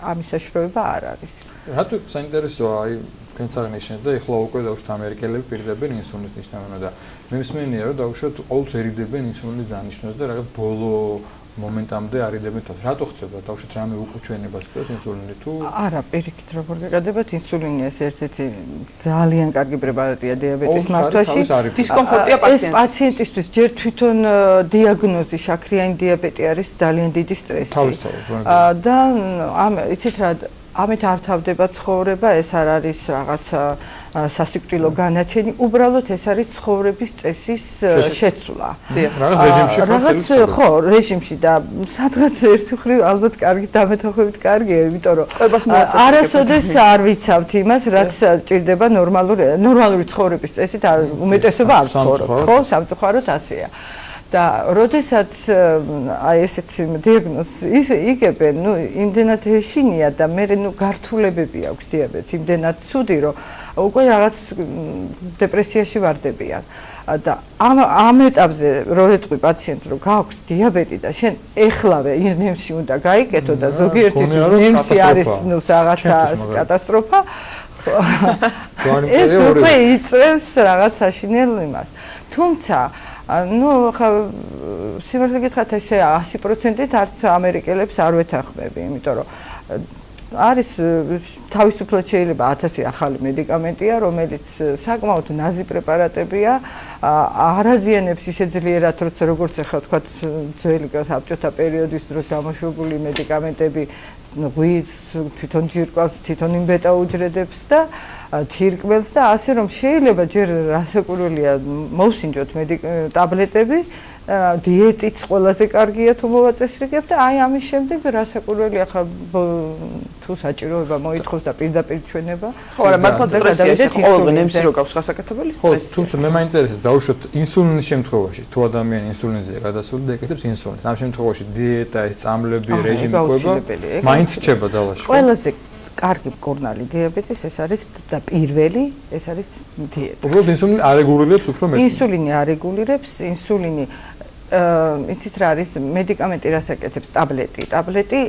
ამის საშიშროება არ არის. რატო საინტერესოა, აი თქვენ აღნიშნეთ და ეხლა უკვე დაუშვათ ამერიკელები პირდებენ ინსულინის ნიშნავენ და მე მსმენია, რომ დაუშვათ ყოველთვის ერიდებენ ინსულინის დანიშნულს და რაღაც ბოლო მომენტამდე არიდებენ თავს. რატო ხდება? დაუშვათ რამე უკუჩვენებას თავს ინსულინი თუ არა, პირიქით როგორ გეკეთებათ ინსულინი ეს ერთ-ერთი ძალიან კარგი პრეპარატია დიაბეტის მართვაში. დისკომფორტია პაციენტს. ეს პაციენტისთვის ჯერ თვითონ დიაგნოზი შაქრიანი დიაბეტი არის ძალიან დიდი სტრესი. და იცით რა ამით არ თავდება ცხოვრება, ეს არ არის რაღაცა სასიკვდილო განაჩენი, უბრალოდ ეს არის ცხოვრების წესის შეცვლა. რაღაც ხო, რეჟიმში და სადღაც ერთი მხრივ ალბათ კარგი დამეთოხებით კარგია, იმიტომ რომ არასოდეს არ ვიცავთ იმას, რაც ჭირდება ნორმალური ცხოვრების წესით, უმეტესობა არ ცხოვრობთ, ხო, სამწუხაროდ ასეა. და როდესაც აი ესეთ დიაგნოზს იგებენ, ნუ იმდენად ეშინია და მე ნუ გართულებები აქვს დიაბეტს, იმდენად ცუდი, რომ უკვე რაღაც დეპრესიაში ვარდებიან. და ამ ეტაპზე რო ეტყვი პაციენტს, რომ გააქვს დიაბეტი და შენ ეხლავე ნემსი უნდა გაიკეთო და ზოგიერთისთვის ნემსი არის ნუ რაღაცა კატასტროფა. ეს უკვე იწევს რაღაც საშინელ იმას. თუმცა ну, სიმართლე გითხრათ, ესე 100%-ით არც ამერიკელებს არ ვეთანხმები, იმიტომ რომ არის თავისუფლად შეიძლება 1000 ახალი მედიკამენტია, რომელიც საკმაოდ ნაზი პრეპარატებია, არაზიანებს ისე ძლიერად, როგორც ახლა თქვათ ძველი საბჭოთა პერიოდის დროს გამოშვებული მედიკამენტები ღვიძლს, თვითონ ჯირკვალს, თვითონ იმბეტა უჯრედებს და თირკმელს და ასე რომ შეიძლება ჯერ რასაკვირველია მოვსინჯოთ ტაბლეტები, დიეტიც ყველაზე კარგია თუ მოვაწესრიგებთ და აი ამის შემდეგ რასაკვირველია ხა თუ საჭიროება მოითხოვს და პირდაპირ ჩვენება. ხო, არა, მართლა დეპრესიაში ყოველდღე ნემსი რო გაქვს გასაკეთებელი სტრესი. ხო, თუმცა მე მაინტერესებს დაუშვათ ინსულინის შემთხვევაში, თუ ადამიანი ინსულინზეა გადასული და ეკეთებს ინსულინს. ამ შემთხვევაში დიეტა, წამლები, რეჟიმი ყვება, მაინც რჩება ძალაში. ყველაზე კარგი მკურნალი დიაბეტის ეს არის და პირველი ეს არის დიეტა. უბრალოდ ინსულინი არეგულირებს უფრო მეტი. ინსულინი არეგულირებს, ინსულინი იცით რა არის მედიკამენტი რასაკეთებს ტაბლეტი. ტაბლეტი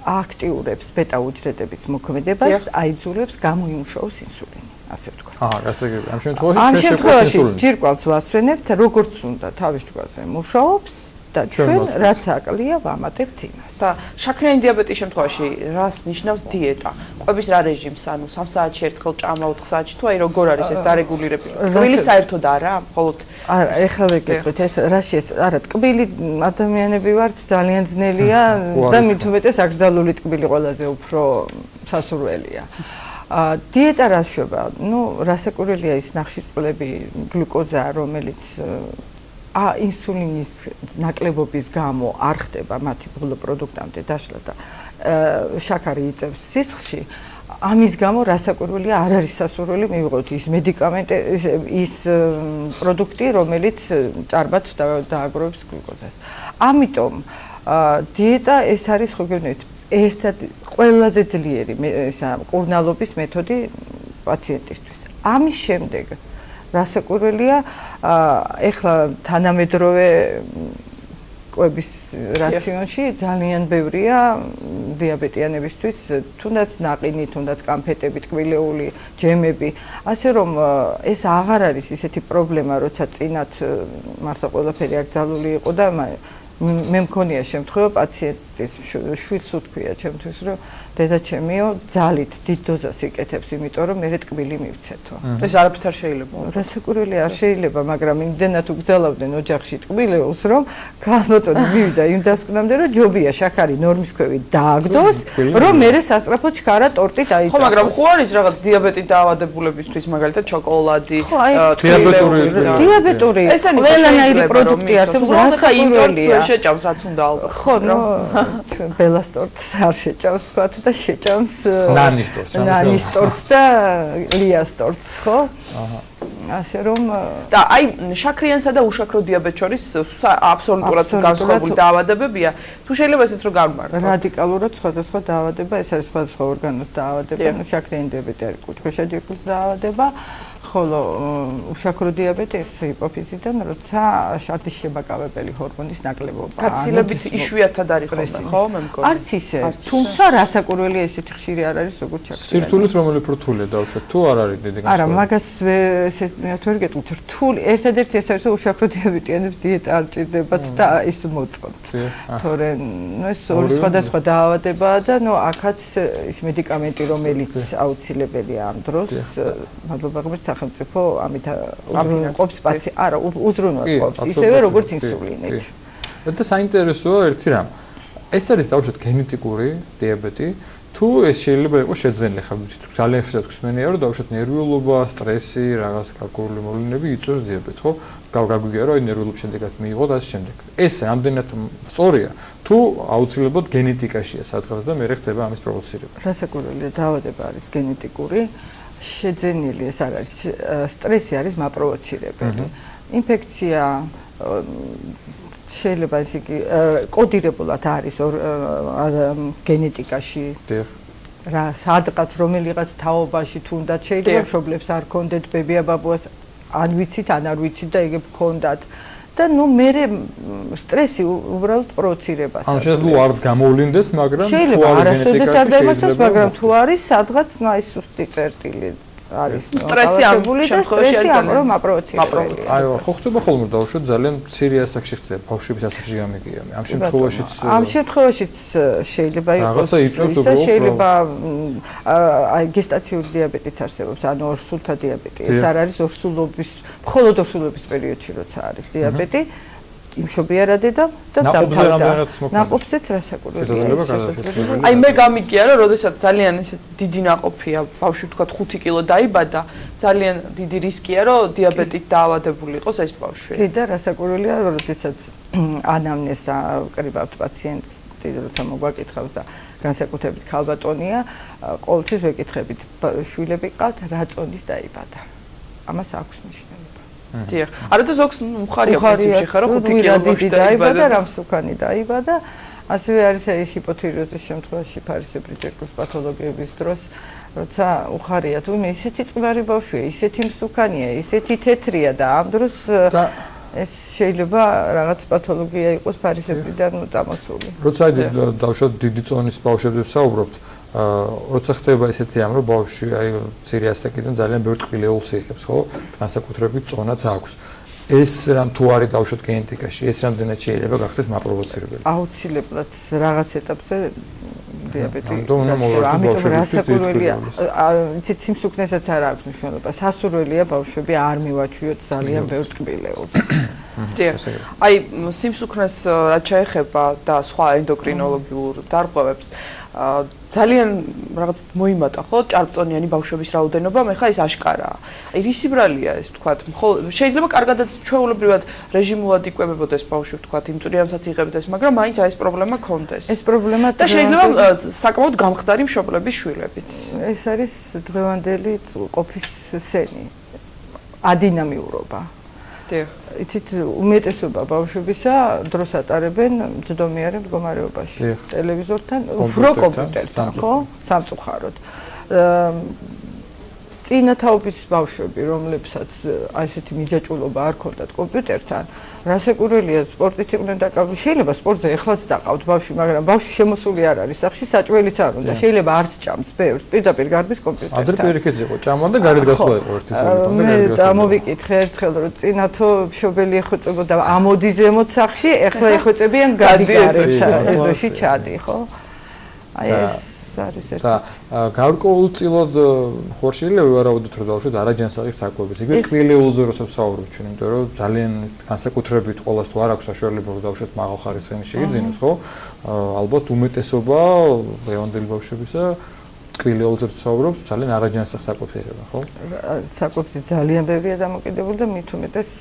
აქტიურებს ბეტა უჯრედების მოქმედებას, აიძულებს გამოიმუშაოს ინსულინი, ასე ვთქვა. გასაგებია. ამ შემთხვევაში ჯირკვალს ვასვენებთ, როგორც უნდა თავის ჯგვალზე მუშაობს. და ჩვენ რაც აკლია ვამატებთ იმას. და შაქრიანი დიაბეტის შემთხვევაში რას ნიშნავს დიეტა? ყვების რა რეჟიმს, ანუ 3 საათში ერთხელ ჭამა, 4 საათში თუ აი როგორ არის ეს დარეგულირებული? ტკბილი საერთოდ არა, მხოლოდ არა, ეხლა ვეკითხეთ, ეს რაში ეს არა, ტკბილი ადამიანები ვართ, ძალიან ძნელია და მით უმეტეს აკრძალული ტკბილი ყველაზე უფრო სასურველია. დიეტა რას შვება? ნუ რასაკვირველია ის ნახშირწყლები, გლუკოზა, რომელიც ინსულინის ნაკლებობის გამო არ ხდება მათი ბოლო პროდუქტამდე დაშლა და შაქარი იწევს სისხლში. ამის გამო რასაკვირველია არ არის სასურველი მივიღოთ ის მედიკამენტი, ის პროდუქტი, რომელიც ჭარბად დააგროვებს გლუკოზას. ამიტომ დიეტა ეს არის ხო გეუბნებით, ერთად ყველაზე ძლიერი მკურნალობის მეთოდი პაციენტისთვის. ამის შემდეგ რასაკვირველია, ეხლა თანამედროვე კვების რაციონში ძალიან ბევრია დიაბეტიანებისთვის, თუნდაც ნაყინი, თუნდაც კამფეტები, ტკბილეული, ჯემები. ასე რომ ეს აღარ არის ისეთი პრობლემა, როცა წინათ მართლა ყველაფერი აკრძალული იყო და მე მქონია შემთხვევა პაციენტის შვილს უთქვია ჩემთვის, რომ დედაჩემიო ძალით დიდ დოზას იკეთებს, იმიტომ რომ მე ტკბილი მივცეთო. ეს არაფერთ არ შეიძლება. რასაკვირველია, არ შეიძლება, მაგრამ იმდენად უგზავნდნენ ოჯახში ტკბილეულს, რომ გალბატონი მივიდა იმ დასკვნამდე, რომ ჯობია შაქარი ნორმის ქვევით დააგდოს, რომ მე სასწრაფო ჩქარა ტორტი დაიწახოს. ხო, მაგრამ ხო არის რაღაც დიაბეტით დაავადებულებისთვის, მაგალითად შოკოლადი, დიაბეტური ყველანაირი პროდუქტი არსებობს, რასაკვირველია. შეჭამს რაც უნდა ალბათ. ხო, ნუ ბელას ტორტს არ შეჭამს თქვა და შეჭამს ნანის ტორტს და ლიას ტორტს, ხო? აჰა. ასე რომ და აი შაქრიანსა და უშაქრო დიაბეტს შორის აბსოლუტურად განსხვავებული დაავადებებია. თუ შეიძლება ესეც რომ გამართოთ. რადიკალურად სხვადასხვა დაავადება, ეს არის სხვადასხვა ორგანოს დაავადება, შაქრიანი დიაბეტი არის კუჭქვეშა ჯირკვლის დაავადება. ხოლო უშაქრო დიაბეტი ეს ჰიპოფიზიდან, როცა შარდის შემაკავებელი ჰორმონის ნაკლებობა. გაცილებით იშვიათად არის ხოლმე, ხო, მე მგონი. არც ისე, თუმცა რასაკვირველია ისეთი ხშირი არ არის როგორც შაქრიანი. სირთულით რომელი ფრთულია დავუშვათ, თუ არ არის დიდი განსხვავება? არა, მაგას ესე ვერ გეტყვით, რთული, ერთადერთი ეს არის, რომ უშაქრო დიაბეტიანებს დიეტა არ ჭირდებათ და ის მოწყობთ. თორემ ეს ორი სხვადასხვა დაავადებაა და აქაც ის მედიკამენტი, რომელიც აუცილებელია ამ დროს, მადლობა ღმერთს სახელმწიფო ამით უზრუნველყოფს პაციენტს, არა, უზრუნველყოფს, ისევე როგორც ინსულინით. და საინტერესოა ერთი რამ. ეს არის დავუშვათ გენეტიკური დიაბეტი, თუ ეს შეიძლება იყოს შეძენილი, ხა ძალიან ხშირად გვსმენია, რომ დავუშვათ ნერვიულობა, სტრესი, რაღაც გარკვეული მოვლენები იწვევს დიაბეტს, ხო? გაგვიგია, რომ აი ნერვიულობის შედეგად მიიღო და ასე შემდეგ. ეს რამდენად სწორია, თუ აუცილებლად გენეტიკაშია სადღაც და მე ხდება ამის პროვოცირება. რასაკვირველია, დაავადება არის გენეტიკური. შეძენილი ეს არ არის, სტრესი არის მაპროვოცირებელი. ინფექცია შეიძლება ისე კი კოდირებულად არის გენეტიკაში. რა, სადღაც რომელიღაც თაობაში თუნდაც შეიძლება მშობლებს არ ქონდეთ ბებია-ბაბუას, ან ვიცით, ან არ ვიცით და ეგ გქონდათ. და ნუ მე სტრესი უბრალოდ პროვოცირებას. ან შეიძლება არ გამოვლინდეს, მაგრამ შეიძლება არასოდეს არ დაიმართოს, მაგრამ თუ არის სადღაც, ნუ აი სუსტი წერტილი არის სტრესი ამბული და სტრესი ამრო მაპროვოცირებელი. აი, ხო ხდება ხოლმე დავუშვათ ძალიან მცირე ასაკში ხდება, ბავშვების ასაკში გამიგია. ამ შემთხვევაშიც შეიძლება იყოს ისე, შეიძლება აი გესტაციური დიაბეტიც არსებობს, ანუ ორსულთა დიაბეტი. ეს არ არის ორსულობის, მხოლოდ ორსულობის პერიოდში როცა არის დიაბეტი. იმშობია დედა და ნაყოფზეც რასაკვირველია. აი მე გამიგია რომ როდესაც ძალიან ისეთ დიდი ნაყოფია, ბავშვი თქვა 5 კილო დაიბადა, ძალიან დიდი რისკია რომ დიაბეტით დაავადებული იყოს ეს ბავშვი. კი და რასაკვირველია როდესაც ანამნეზს ვკრიბავთ პაციენტს, როცა მოგვაკითხავს და განსაკუთრებით ქალბატონია, ყოველთვის ვეკითხებით შვილები ყავთ, რა წონის დაიბადა. ამას აქვს მნიშვნელობა. დიახ. არა და ზოგს მხარია პრინციპში ხარო 5 კილო ბავშვი დაიბადა, რამ სუკანი დაიბადა. ასევე არის ჰიპოთიროზის შემთხვევაში ფარისებრი ჯირკვლის პათოლოგიების დროს, როცა უხარია თუ მე ისეთი წყნარი ბავშვია, ისეთი მსუქანია, ისეთი თეთრია და ამ დროს ეს შეიძლება რაღაც პათოლოგია იყოს ფარისებრიდან წამოსული. როცა დავუშვათ დიდი წონის ბავშვებს საუბრობთ, როცა ხდება ესეთი ამ რომ ბავშვი აი მცირე ასაკიდან ძალიან ბევრ ტკბილეულს იღებს, ხო? განსაკუთრებით წონაც აქვს. ეს რამ თუ არის დავუშვათ გენეტიკაში, ეს რამდენად შეიძლება გახდეს მაპროვოცირებელი? აუცილებლად რაღაც ეტაპზე დიაბეტი. ამიტომ რასაკვირველია, იცით სიმსუქნესაც არ აქვს მნიშვნელობა. სასურველია ბავშვები არ მივაჩვიოთ ძალიან ბევრ ტკბილეულს. დიახ. აი სიმსუქნეს რაც შეეხება და სხვა ენდოკრინოლოგიურ დარღვევებს ძალიან რაღაც მოიმატა ხო ჭარბწონიანი ბავშვების რაოდენობა, მე ხა ის აშკარაა. აი რისი ბრალია ეს თქვათ, შეიძლება კარგადაც ჩვეულებრივად რეჟიმულად იკვებებოდეს ბავშვი თქვათ, იმ წვრიანსაც იღებდეს, მაგრამ მაინც აი ეს პრობლემა ქონდეს. ეს პრობლემა და შეიძლება საკმაოდ გამხდარი მშობლების შვილებიც. ეს არის დღევანდელი ყოფის სენი. ადინამიურობა. დიახ. იცით, უმეტესობა ბავშვებისა დროს ატარებენ მჯდომიარე მდგომარეობაში. ტელევიზორთან, უფრო კომპიუტერთან, ხო? სამწუხაროდ. წინათაობის ბავშვები, რომლებსაც აი ესეთი მიჯაჭვულობა არ ქონდათ კომპიუტერთან, რასაკვირველია, სპორტით იყვნენ დაკავებული. შეიძლება სპორტზე ეხლაც დაყავთ ბავშვი, მაგრამ ბავშვი შემოსული არ არის სახში, საჭველიც არ უნდა. შეიძლება არც ჭამს ბევრს, პირდაპირ გარბის კომპიუტერთან. ადრე პირიქით იყო, ჭამდა და გარეთ გასვლა იყო ერთი სული. მე დამოვიკითხე ერთხელ, რომ წინათო მშობელი ეხვეწებოდა ამოდი ზემოთ სახში, ეხლა ეხვეწებიან გადი გარეთ, ეზოში ჩადი, ხო? აი ეს არის ერთი. და გარკვეულწილად ხო შეიძლება ვარაუდოთ, რომ ბავშვებს არაჯანსაღი საკვებიც. იგივე ტკბილეულზე როცა ვსაუბრობთ ჩვენ, იმიტომ რომ ძალიან განსაკუთრებით ყოველს თუ არ აქვს საშუალება რომ ბავშვებს მაღალ ხარისხიანი შეიძინოს, ხო? ალბათ უმეტესობა დღევანდელი ბავშვებისა ტკბილეულზე ვსაუბრობთ, ძალიან არაჯანსაღ საკვებს ეხება, ხო? საკვებში ძალიან ბევრია დამოკიდებული და მით უმეტეს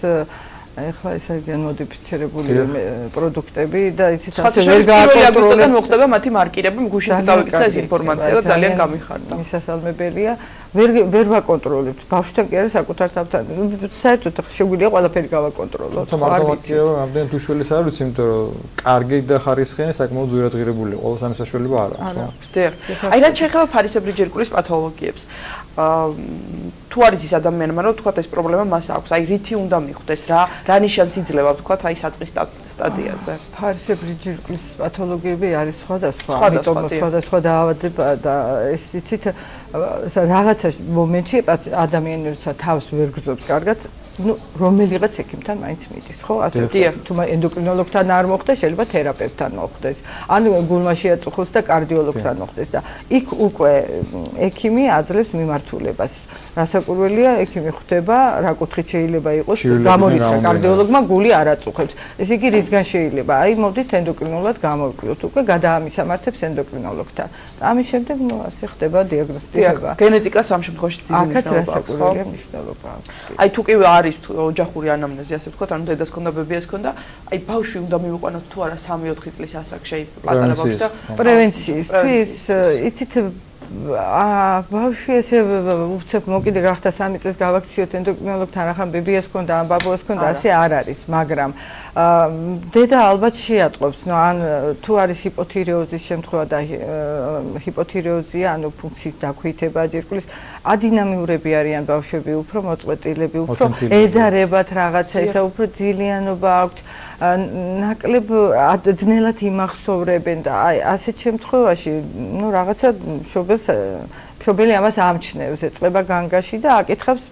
ეხლა ეს არის გენმოდიფიცირებული პროდუქტები და იცით ასე ვერ გააკონტროლებს მოხდება მათი მარკირება, გუშინ წავიკითხა ეს ინფორმაცია და ძალიან გამიხარდა. მისასალმებელია, ვერ ვაკონტროლებთ. ბავშვთან კი არა საკუთარ თავთან. საერთოდ შეგვიძლია ყველაფერი გავაკონტროლოთ. თუმცა მარტო ამდენ თუშველის არ ვიცი, იმიტომ რომ კარგი და ხარისხიანი საკმაოდ ზურადღირებული ყოველ სამი საშუალება არ აქვს, ხო? აი რა შეიძლება ფარისებრი ჯირკვლის პათოლოგიებს. თუ არის ის ადამიანმა, რომ თქვა ეს პრობლემა მას აქვს, აი რითი უნდა მიხვდეს, რა ნიშანს იძლევა თქვა აი საწყის სტადიაზე. ფარისებრი ჯირკვლის პათოლოგიები არის სხვადასხვა, ამიტომ სხვადასხვა დაავადება და ეს იცით რაღაცა მომენტში ადამიანი როცა თავს ვერ გრძობს კარგად, ну, რომელიღაც ექიმთან მაინც მიდის, ხო? ასე თუ ენდოკრინოლოგთან არ მოხდეს, შეიძლება თერაპევტთან მოხდეს. ან გულმაში აწუხოს და კარდიოლოგთან მოხდეს და იქ უკვე ექიმი აძლევს მიმართულებას. რასაკვირველია, ექიმი ხვდება, რა კუთხით შეიძლება იყოს, გამორიცხა კარდიოლოგმა გული არ აწუხებს. ესე იგი რისგან შეიძლება? აი, მოდით ენდოკრინოლოგად გამოვიკლოთ. უკვე გადაამისამართებს ენდოკრინოლოგთან. და ამის შემდეგ, ну, ასე ხდება დიაგნოსტიკა. გენეტიკას ამ შემთხვევაში დიდი მნიშვნელობა აქვს, ხო? მნიშვნელობა აქვს. აი, თუ კი არის ოჯახური ანამნეზი, ასე ვთქვათ, ანუ დედას ქონდა, ბებიას ქონდა, აი ბავშვი უნდა მივიყვანოთ თუ არა 3-4 წლის ასაკში პატარა ბავშვი და პრევენციისთვის, იცით ბავშვი ესე უცებ მოკიდე გახდა 3 წელს გავაქციოთ ენდოკრინოლოგთან, ახლა ბებიას ქონდა, ან ბაბუას ქონდა, ასე არ არის, მაგრამ დედა ალბათ შეატყობს, ნუ ან თუ არის ჰიპოთირეოზის შემთხვევა და ჰიპოთირეოზია, ანუ ფუნქციის დაქვეითება ჯირკვლის, ადინამიურები არიან ბავშვები, უფრო მოწყვეტილები, უფრო ეზარებათ რაღაცა, ისა უფრო ძილიანობა აქვთ, ნაკლებ ძნელად იმახსოვრებენ და აი ასეთ შემთხვევაში, ნუ რაღაცა მშობელი ამას ამჩნევს, ეწება განგაში და აკითხავს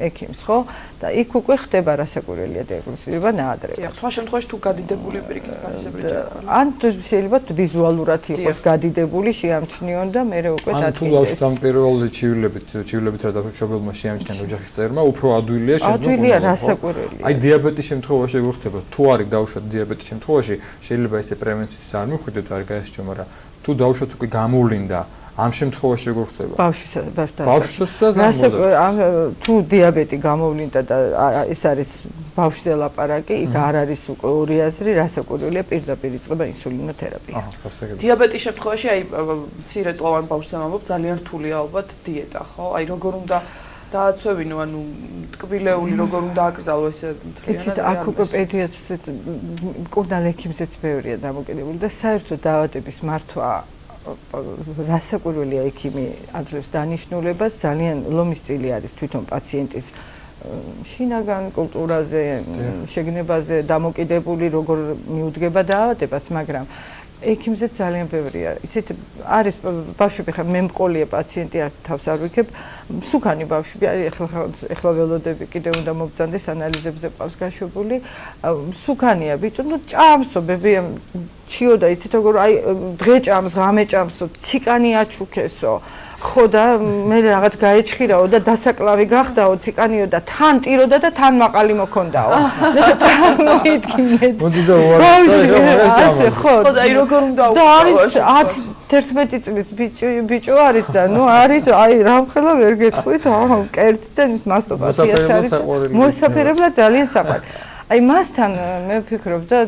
ექიმს, ხო? და იქ უკვე ხდება რასაკვირველია დიაგნოსტირება ნაადრევად. სხვა შემთხვევაში თუ გადიდებული პირიქით ფარისებრი ჯირკველი. ან შეიძლება ვიზუალურად იყოს გადიდებული, შეამჩნიონ და მე უკვე დადგეს. ან თუ ბავშვს ამ პირველი ჩივილებით რა მშობელმა შეამჩნია ოჯახის წევრმა, უფრო ადვილია შემდგომ. ადვილია რასაკვირველია. აი დიაბეტის შემთხვევაში როგორ ხდება? თუ არის დაუშვათ დიაბეტის შემთხვევაში, შეიძლება ესე პრევენციის არ მიხვიდეთ, არ გაესჭო, მაგრამ თუ დაუშვათ უკვე გამოვლინდა ამ შემთხვევაში როგორ ხდება? ბავშვსაც თუ დიაბეტი გამოვლინდა და ეს არის ბავშვზე ლაპარაკი, იქ არ არის უკვე ორი აზრი, რასაკვირველია პირდაპირ იწყება ინსულინოთერაპია. დიაბეტის შემთხვევაში აი მცირე წლოვან ბავშვს ამბობ, ძალიან რთულია ალბათ დიეტა, ხო? აი როგორ უნდა დააცვევინო, ანუ ტკბილეული როგორ უნდა აკრძალო ესე მთლიანად. იცით, აქ უკვე პედიატრს მკურნალ ექიმზეც ბევრია დამოკიდებული და საერთოდ დაავადების მართვა რასაკვირველია ექიმი აძლევს დანიშნულებას, ძალიან ლომისწილი არის თვითონ პაციენტის შინაგან კულტურაზე, შეგნებაზე დამოკიდებული, როგორ მიუდგება დაავადებას, მაგრამ ექიმზეც ძალიან ბევრია. იცით, არის ბავშვები ხა მე მყოლია პაციენტი არ თავს არ ვიქებ, მსუქანი ბავშვები, ეხლა ველოდები კიდე უნდა მობრძანდეს ანალიზებზე ყავს გაშვებული, მსუქანია ბიჭო, ნუ ჭამსო ბებია ჩიოდა, იცით როგორ აი დღე ჭამს, ღამე ჭამსო, ციკანი აჩუქესო. ხო და მე რაღაც გაეჭხირაო და დასაკლავი გახდაო, ციკანიო და თან ტიროდა და თან მაყალი მოქონდაო. წარმოიდგინეთ. მოდი და უარი. ხო და აი როგორ უნდა და არის 10-11 წლის ბიჭო არის და ნუ არის აი რამხელა ვერ გეტყვით, მკერდი და მასტურბაციაც არის. მოსაფერებლად ძალიან საყვარელი. აი მასთან მე ვფიქრობ და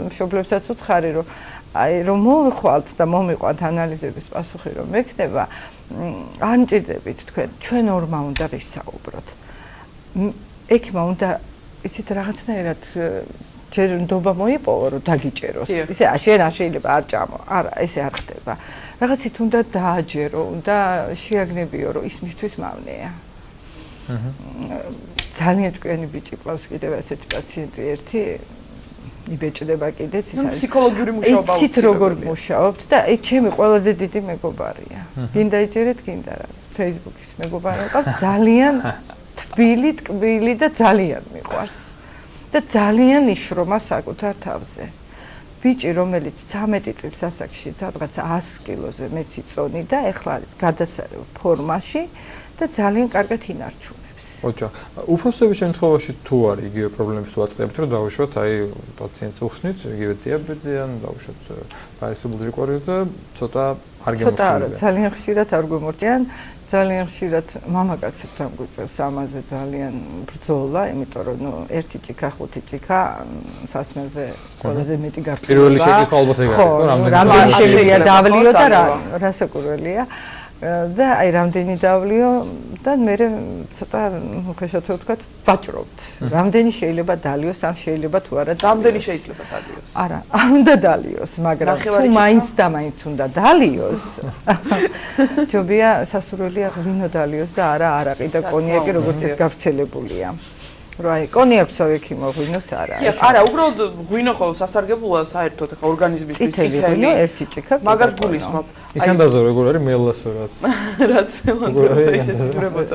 მშობლებსაც ვთხარი რომ აი რომ მოვიხვალთ და მომიყვანთ ანალიზების პასუხი რომ მექნება, არ მჭირდებით თქვენ, ჩვენ ორმა უნდა ვისაუბროთ. ექიმმა უნდა იცით რაღაცნაირად ჯერ ნდობა მოიპოვა რომ დაგიჭეროს. ისე შენ არ შეიძლება არ ჭამო. არა, ესე არ ხდება. რაღაცით უნდა დააჯერო, უნდა შეაგნებიო რომ ის მისთვის მავნეა. ძალიან ჭკვიანი ბიჭი ყავს კიდევ ასეთი პაციენტი ერთი იბეჭდება კიდეც ის არის ფსიქოლოგიური მუშაობა იცით როგორ მუშაობთ და ეს ჩემი ყველაზე დიდი მეგობარია გინდა იჭერეთ გინდა რა Facebook-ის მეგობარი ყავს ძალიან თბილი ტკბილი და ძალიან მიყვარს და ძალიან იშრომა საკუთარ თავზე ბიჭი რომელიც 13 წლის ასაკში სადღაც 100 კილოზე მეც იწონი და ეხლა არის გადასარევ ფორმაში და ძალიან კარგად ინარჩუნებს. ოჯა, უფროსების შემთხვევაში თუ არის იგივე პრობლემებს თუ აწყდებთ, რომ დავუშვათ, აი პაციენტს უხსნით, იგივე დიაბეტზე ან დავუშვათ ფაისებულ რეკორდს და ცოტა არ გემორჩილება. ცოტა არა, ძალიან ხშირად არ გვემორჩიან, ძალიან ხშირად მამაკაცებთან გვიწევს ამაზე ძალიან ბრძოლა, იმიტომ რომ ერთი ჭიქა, ხუთი ჭიქა სასმელზე ყველაზე მეტი გართულება. პირველი შეკითხვა ალბათ ეგ არის, რომ რამდენი შემიძლია დავლიო და რა საკურველია. და აი რამდენი დავლიო და მე ცოტა ხეშოთ ვთქვათ ვაჭრობთ. რამდენი შეიძლება დალიოს ან შეიძლება თუ არა რამდენი შეიძლება დალიოს? არა, უნდა დალიოს, მაგრამ თუ მაინც და მაინც უნდა დალიოს. ჯობია სასურველია ღვინო დალიოს და არა არაყი და კონიაკი როგორც ეს გავრცელებულია. რა აი კონიაკს ავექიმო ღვინოს არა. არა, უბრალოდ ღვინო ხო სასარგებლოა საერთოდ ხა ორგანიზმისთვის წითელი ღვინო ერთი ჭიქა. მაგას გულისხმობ. ისანდაზო როგორ არის მელასო რაც. რაც ესიზრებოდა,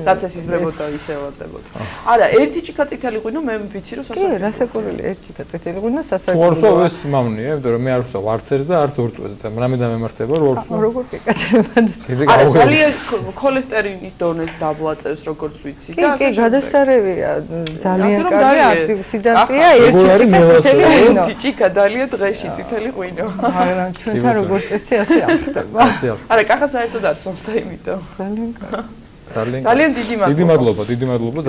რაც ესიზრებოდა ისევადებოდა. არა, ერთი ჭიქა წითელი ღვინო მე ვიცი რომ სასარგებლოა. კი, რასაკურველი ერთი ჭიქა წითელი ღვინო თუ სასარგებლოა. არ ვსვავ ეს მავნია, იმიტომ რომ მე არ ვსვავ არც ერთ და არც ორ წვეზე. რამე დამემართება რომ ორ ვსვავ. როგორ გეკეთებად? არა, ძალიან ქოლესტერინის დონეს დაბლაწევს როგორც ვიცი და კი, გადასარევია. ძალიან კარგი აქტივსიდანტია ერთი ჭიქა წითელი ღვინო. ერთი ჭიქა დალია დღეში წითელი ღვინო. მაგრამ ჩვენთან როგორც წესი ასე ახდება. არა, კახა საერთოდ არ სვამს და იმიტომ. ძალიან კარგი. ძალიან დიდი მადლობა,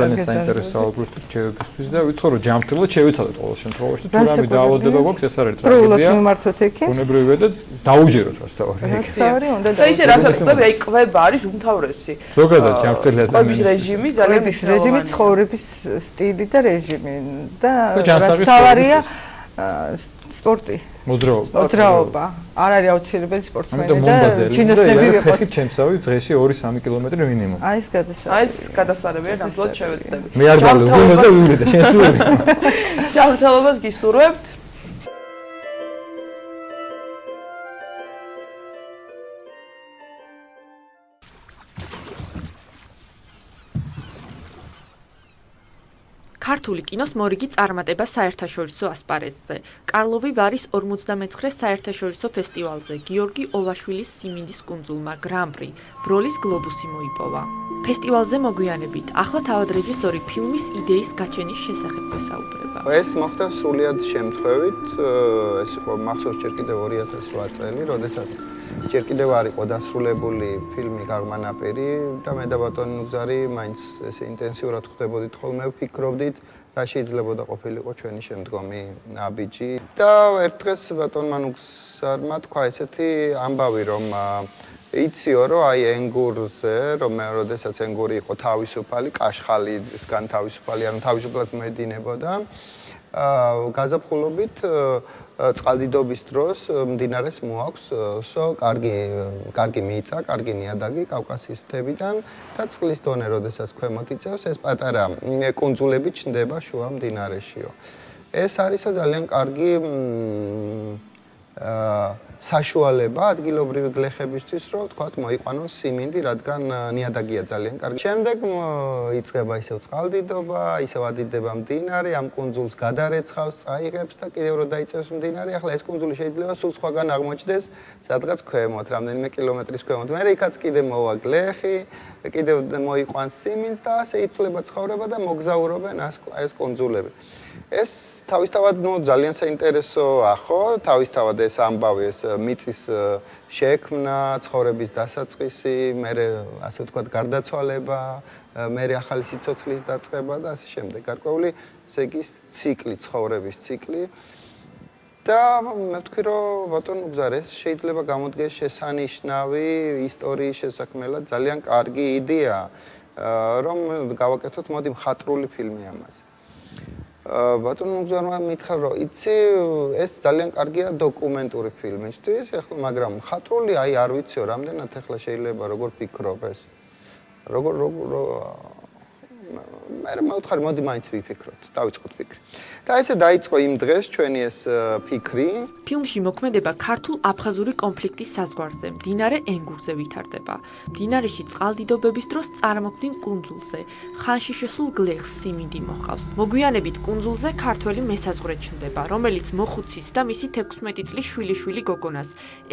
ძალიან საინტერესო საუბრობთ ჩევებისთვის და ვიცხო რომ ჯანმრთელად შევეცადოთ ყოველ შემთხვევაში თუ რამე დაავადება გვაქვს ეს არის ტრაგედია. მიმართოთ ექიმს. უნებრივია და დაუჯეროთ რასთავარი. რასთავარი უნდა და ისე რასაკვირველია, აი კვება არის უმთავრესი. ზოგადად ჯანმრთელი კვების რეჟიმი ძალიან რეჟიმი, ცხოვრების სტილი და რეჟიმი და რასთავარია სპორტი. მოძრაობა. არ არის აუცილებელი სპორტსმენი და ჩინოსნები ვიყოთ. ფეხით ჩემსავი დღეში 2-3 კილომეტრი მინიმუმ. აი ეს გადასარევია ნამდვილად შევეცდები. მე არ დალევ გუნდს და ვივიდე და შენ სულ. ჯანმრთელობას გისურვებთ. ქართული კინოს მორიგი წარმატება საერთაშორისო ასპარეზზე. კარლოვი ვარის 59 საერთაშორისო ფესტივალზე გიორგი ოვაშვილის სიმინდის კუნძულმა გრან-პრი ბროლის გლობუსი მოიპოვა. ფესტივალზე მოგვიანებით ახლა თავად რეჟისორი ფილმის იდეის გაჩენის შესახებ გვესაუბრება. ეს მოხდა სრულიად შემთხვევით, ეს იყო მახსოვს ჯერ კიდევ 2008 წელი, როდესაც ჯერ კიდევ არ იყო დასრულებული ფილმი გაღმანაპირი და მე და ბატონი ნუგზარი მაინც ესე ინტენსიურად ხვდებოდით ხოლმე, ვფიქრობდით რა შეიძლებოდა ყოფილიყო ჩვენი შემდგომი აბიჯი და ერთ დღეს ბატონმა ნუგზარმა თქვა ესეთი ამბავი რომ იციო რომ აი ენგურზე რომ მე როდესაც ენგური იყო თავისუფალი კაშხალისგან თავისუფალი ანუ თავისუფლად მოედინებოდა გაზაფხულობით წყალდიდობის დროს მდინარეს მოაქვს კარგი მიწა, კარგი ნიადაგი კავკასიის მთებიდან და წყლის დონე როდესაც ქვემოთ იწევს ეს პატარა კუნძულები ჩნდება შუა მდინარეშიო. ეს არისო ძალიან კარგი საშუალება ადგილობრივი გლეხებისთვის, რომ თქვათ მოიყვანონ სიმინდი, რადგან ნიადაგია ძალიან კარგი. შემდეგ იწყება ისევ წყალდიდობა, ისევ ადიდება მდინარე, ამ კუნძულს გადარეცხავს, წაიღებს და კიდევ რო დაიწევს მდინარე, ახლა ეს კუნძული შეიძლება სულ სხვაგან აღმოჩნდეს, სადღაც ქვემოთ, რამდენიმე კილომეტრის ქვემოთ. მე იქაც კიდე მოვა გლეხი, კიდევ მოიყვანს სიმინდს და ასე იცვლება ცხოვრება და მოგზაურობენ ეს კუნძულები. ეს თავისთავად ძალიან საინტერესოა ხო? თავისთავად ეს ამბავი, ეს მიწის შექმნა, ცხოვრების დასაწყისი, მერე ასე ვთქვათ, გარდაცვალება, მერე ახალი სიცოცხლის დაწყება და ასე შემდეგ. გარკვეული ესე იგი ციკლი, ცხოვრების ციკლი. და მე ვთქვი, რომ ბატონ ნუგზარეს შეიძლება გამოდგეს შესანიშნავი ისტორიის შესაქმნელად ძალიან კარგი იდეა, რომ გავაკეთოთ მოდი მხატვრული ფილმი ამაზე. ბატონ ნუგზარმა მითხრა რომ იცი ეს ძალიან კარგია დოკუმენტური ფილმისთვის, ახლა მაგრამ მხატვრული აი არ ვიციო რამდენად ახლა შეიძლება როგორ ფიქრობ ეს. მე მოვთხარი, მოდი მაინც ვიფიქროთ, დავიწყოთ ფიქრი. და ესე დაიწყო იმ დღეს ჩვენი ეს ფიქრი. ფილმში მოქმედება ქართულ-აფხაზური კონფლიქტის საზღვარზე, მდინარე ენგურზე ვითარდება. მდინარეში წყალდიდობების დროს წარმოქმნილ კუნძულზე ხანში შესულ გლეხს სიმინდი მოჰყავს. მოგვიანებით კუნძულზე ქართველი მესაზღვრე ჩნდება, რომელიც მოხუცის და მისი 16 წლის შვილიშვილი გოგონას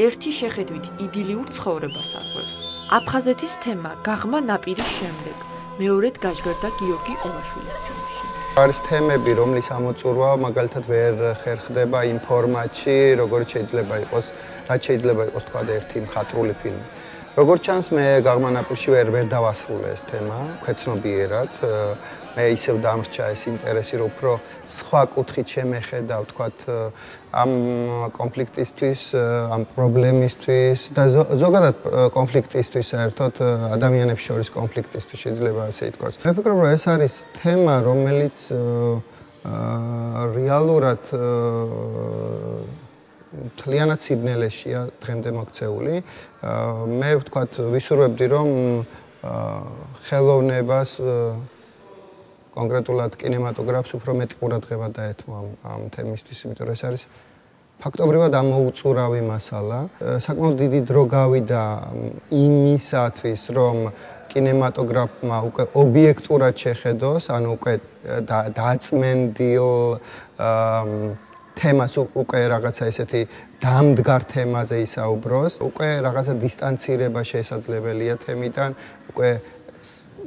ერთი შეხედვით იდილიურ ცხოვრებას არღვევს. აფხაზეთის თემა გაღმა ნაპირის შემდეგ. მეორედ გაჟღერდა გიორგი ოვაშვილის ფილმში. არის თემები, რომლის ამოწურვა მაგალითად ვერ ხერხდება იმ ფორმატში, როგორც შეიძლება იყოს, რაც შეიძლება იყოს თქვა ერთი მხატვრული ფილმი. როგორც ჩანს, მე გაღმა ნაპირში ვერ დავასრულე ეს თემა, ქვეცნობიერად. მე ისევ დამრჩა ეს ინტერესი, რომ უფრო სხვა კუთხით შემეხედავ, თქვათ, ამ კონფლიქტისთვის, ამ პრობლემისთვის და ზოგადად კონფლიქტისთვის, საერთოდ ადამიანებს შორის კონფლიქტისთვის შეიძლება ასე ითქვას. მე ვფიქრობ, რომ ეს არის თემა, რომელიც რეალურად მთლიანად სიბნელეშია დღემდე მოქცეული. მე ვთქვათ, ვისურვებდი, რომ ხელოვნებას კონკრეტულად კინემატოგრაფს უფრო მეტი ყურადღება დაეთმო ამ თემისთვის, იმიტომ რომ ეს არის ფაქტობრივად ამოუწურავი მასალა. საკმაოდ დიდი დრო გავიდა იმისათვის, რომ კინემატოგრაფმა უკვე ობიექტურად შეხედოს, ანუ უკვე დაწმენდილ თემას უკვე რაღაცა ესეთი დამდგარ თემაზე ისაუბროს, უკვე რაღაცა დისტანცირება შესაძლებელია თემიდან, უკვე